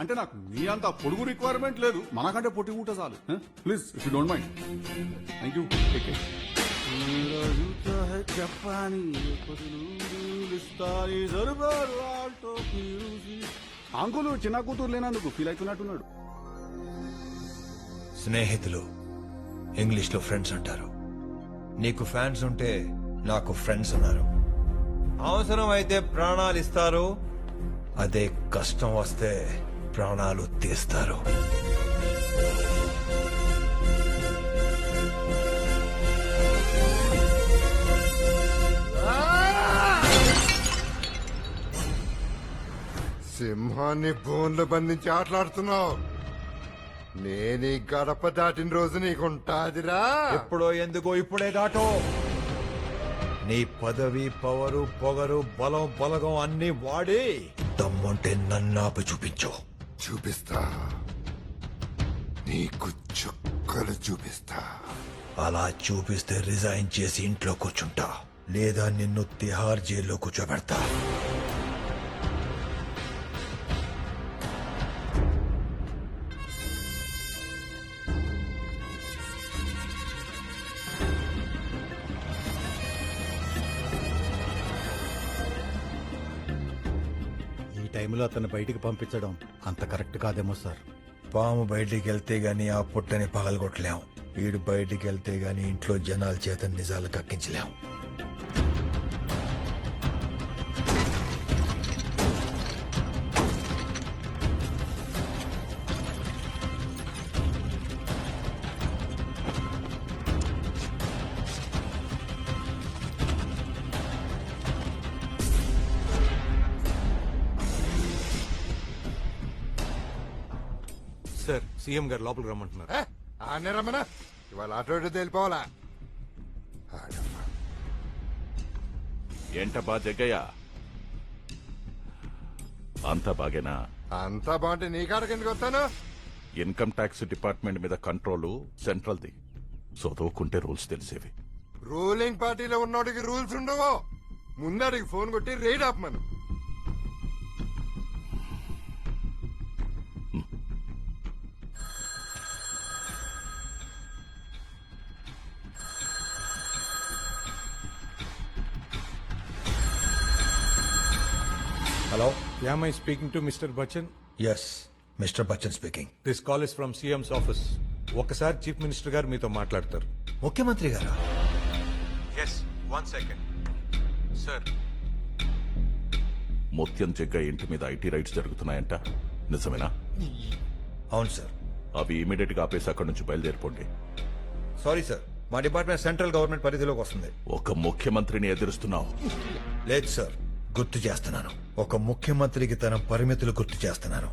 అంటే నాకు మీ అంత పొడుగు రిక్వైర్మెంట్ లేదు, మనకంటే పొట్టి ఉంటే చాలు. Please if you don't mind. Thank you. Uncle చిన్న కూతురు లేనందుకు ఫీల్ అవుతున్నట్టున్నాడు. స్నేహితులు ఇంగ్లీష్ లో ఫ్రెండ్స్ అంటారు. నీకు ఫ్యాన్స్ ఉంటే నాకు ఫ్రెండ్స్ ఉన్నారు. అవసరం అయితే ప్రాణాలు ఇస్తారు, అదే కష్టం వస్తే ప్రాణాలు తీస్తారు. సింహాన్ని బోన్లో బంధించి ఆటలాడుతున్నావు. నేను ఈ గడప దాటిన రోజు నీకుంటాదిరా. ఎప్పుడో ఎందుకో ఇప్పుడే దాటో. నీ పదవి, పవరు, పొగరు, బలం, బలగం అన్ని వాడి దమ్ముంటే నన్నాపి చూపించు. చూపిస్తా, నీకు చుక్కలు చూపిస్తా. అలా చూపిస్తే రిజైన్ చేసి ఇంట్లో కూర్చుంటా, లేదా నిన్ను తిహార్ జైల్లో కూర్చోబెడతా. టైంలో అతను బయటికి పంపించడం అంత కరెక్ట్ కాదేమో సార్. పాము బయటికి వెళ్తే గాని ఆ పుట్టని పగలగొట్టలేం. వీడు బయటికి వెళ్తే గాని ఇంట్లో జనాల చేత నిజాలు కక్కించలేం. సార్, సీఎం గారు లోపలికి రమ్మంటున్నారు. ఆనే రమ్మనా, ఇవాళ ఆటో వెళ్ళిపోవాలా? ఏంటబ్బా జగ్గయ్య, అంతా బాగేనా? అంతా బాగుంటే నీ కాడకి ఎందుకు వస్తాను? ఇన్కమ్ ట్యాక్స్ డిపార్ట్మెంట్ మీద కంట్రోల్ సెంట్రల్ది. చదువుకుంటే రూల్స్ తెలిసేవి. రూలింగ్ పార్టీలో ఉన్నోడికి రూల్స్ ఉండవు. ముందడికి ఫోన్ కొట్టి ride ఆపమను. Hello? Am I speaking to Mr. Bachchan? Yes, Mr. Bachchan speaking. This call is from CM's office. ఒకసారి చీఫ్ మినిస్టర్ గారు మీతో మాట్లాడతారు. ముఖ్యమంత్రి గారా? Yes, 1 second. సార్, ముత్యం జగ్గయ్య ఇంటి మీద ఐటీ రైట్స్ జరుగుతున్నాయంట, నిజమేనా? అవును సార్. అవి ఇమీడియట్ గా ఆపేసి అక్కడి నుంచి బయలుదేరిపోండి. సారీ సార్, మా డిపార్ట్మెంట్ సెంట్రల్ గవర్నమెంట్ పరిధిలోకి వస్తుంది. ఒక ముఖ్యమంత్రిని ఎదురుస్తున్నావు. లేదు సార్, గుర్తు చేస్తున్నాను. ఒక ముఖ్యమంత్రికి తన పరిమితులు గుర్తు చేస్తున్నాను.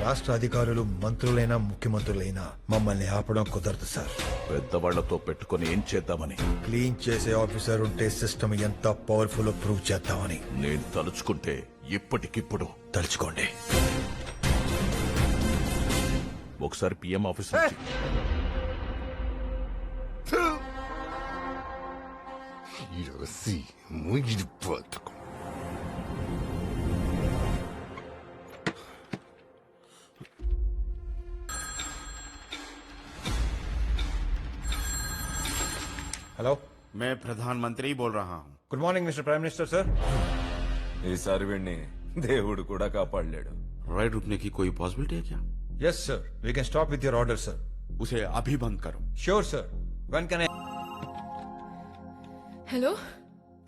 రాష్ట్ర అధికారులు, మంత్రులైనా ముఖ్యమంత్రులైనా మమ్మల్ని ఆపడం కుదరదు సార్. పెద్దవాళ్లతో పెట్టుకొని ఏం చేద్దామని? క్లీన్ చేసే ఆఫీసర్ ఉంటే సిస్టమ్ ఎంత పవర్ఫుల్ ప్రూవ్ చేద్దామని. నేను తలుచుకుంటే ఇప్పటికిప్పుడు తలుచుకోండి. ఒకసారి పిఎం ఆఫీస్ हेलो, मैं प्रधानमंत्री बोल रहा हूँ. Good morning mister prime minister sir. ఈసారి వీడిని దేవుడు కూడా కాపాడలేడు. राइड रुकने की कोई पॉसिबिलिटी है क्या? Yes sir, we can stop with your order sir. उसे अभी बंद करो. Sure sir. When can I? Hello,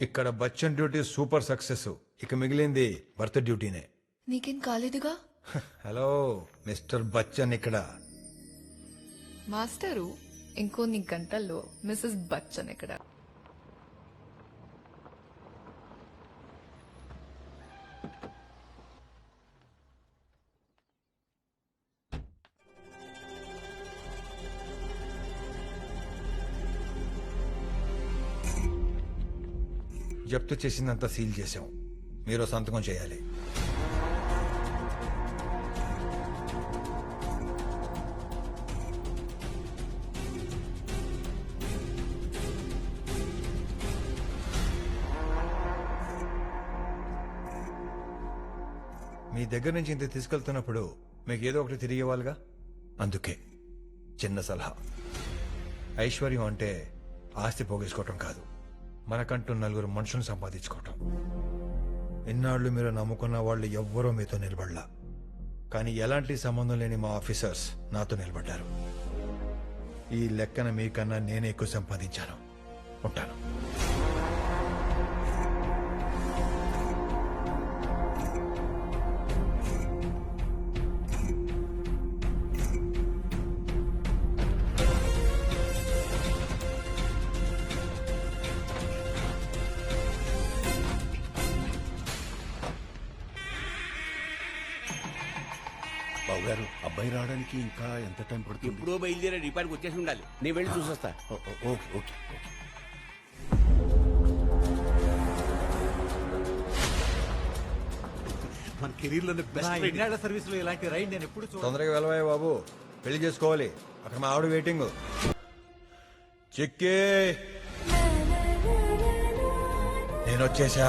ఇక్కడ బచ్చన్ డ్యూటీ సూపర్ సక్సెస్. ఇక మిగిలింది భర్త డ్యూటీనే. నీకేం కాలేదుగా? హలో మిస్టర్ బచ్చన్ ఇక్కడ. మాస్టరు, ఇంకొన్ని గంటల్లో మిస్సెస్ బచ్చన్ ఇక్కడ. జప్తు చేసిందంతా సీల్ చేశాం. మీరు సంతకం చేయాలి. మీ దగ్గర నుంచి ఇంత తీసుకెళ్తున్నప్పుడు మీకు ఏదో ఒకటి తిరిగి ఇవ్వాలిగా. అందుకే చిన్న సలహా. ఐశ్వర్యం అంటే ఆస్తి పోగేసుకోవటం కాదు, మనకంటూ నలుగురు మనుషులను సంపాదించుకోవటం. ఇన్నాళ్ళు మీరు నమ్ముకున్న వాళ్ళు ఎవ్వరూ మీతో నిలబడలా, కానీ ఎలాంటి సంబంధం లేని మా ఆఫీసర్స్ నాతో నిలబడ్డారు. ఈ లెక్కన మీకన్నా నేనే ఎక్కువ సంపాదించాను. ఉంటాను. బాబు గారు, అబ్బాయి రావడానికి ఇంకా ఎంత టైం పడుతుంది? ఎప్పుడో బయలుదేరే డిపార్ట్కి వచ్చేసి ఉండాలి. నేను వెళ్ళి చూసొస్తా. Okay okay. మన కెరీర్ లో బెస్ట్ సర్వీస్ లో ఇలాంటి రైడ్ నేను ఎప్పుడు తొందరగా వెళ్ళవయ్య బాబు, పెళ్లి చేసుకోవాలి. అక్కడ మా ఆవిడ వెయిటింగ్. చిక్కి నేను వచ్చేసా.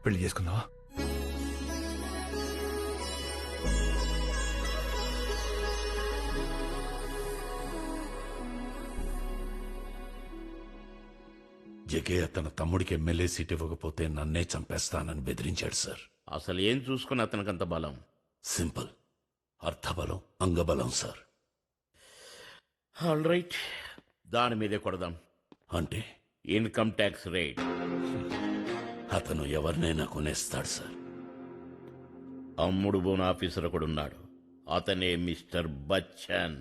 పెళ్లి చేసుకుందావా? జగే తన తమ్ముడికి ఎమ్మెల్యే సీట్ ఇవ్వకపోతే నన్నే చంపేస్తానని బెదిరించాడు సార్. అసలు ఏం చూసుకుని అతనికంత బలం? సింపుల్, అర్థబలం, అంగబలం సార్. ఆల్ రైట్, దాని మీదే కొడదాం. అంటే ఇన్కమ్ ట్యాక్స్ రేట్. అతను ఎవరినైనా కొనేస్తాడు సార్. అమ్ముడు బోన్ ఆఫీసర్ ఒకడున్నాడు, అతనే మిస్టర్ బచ్చన్.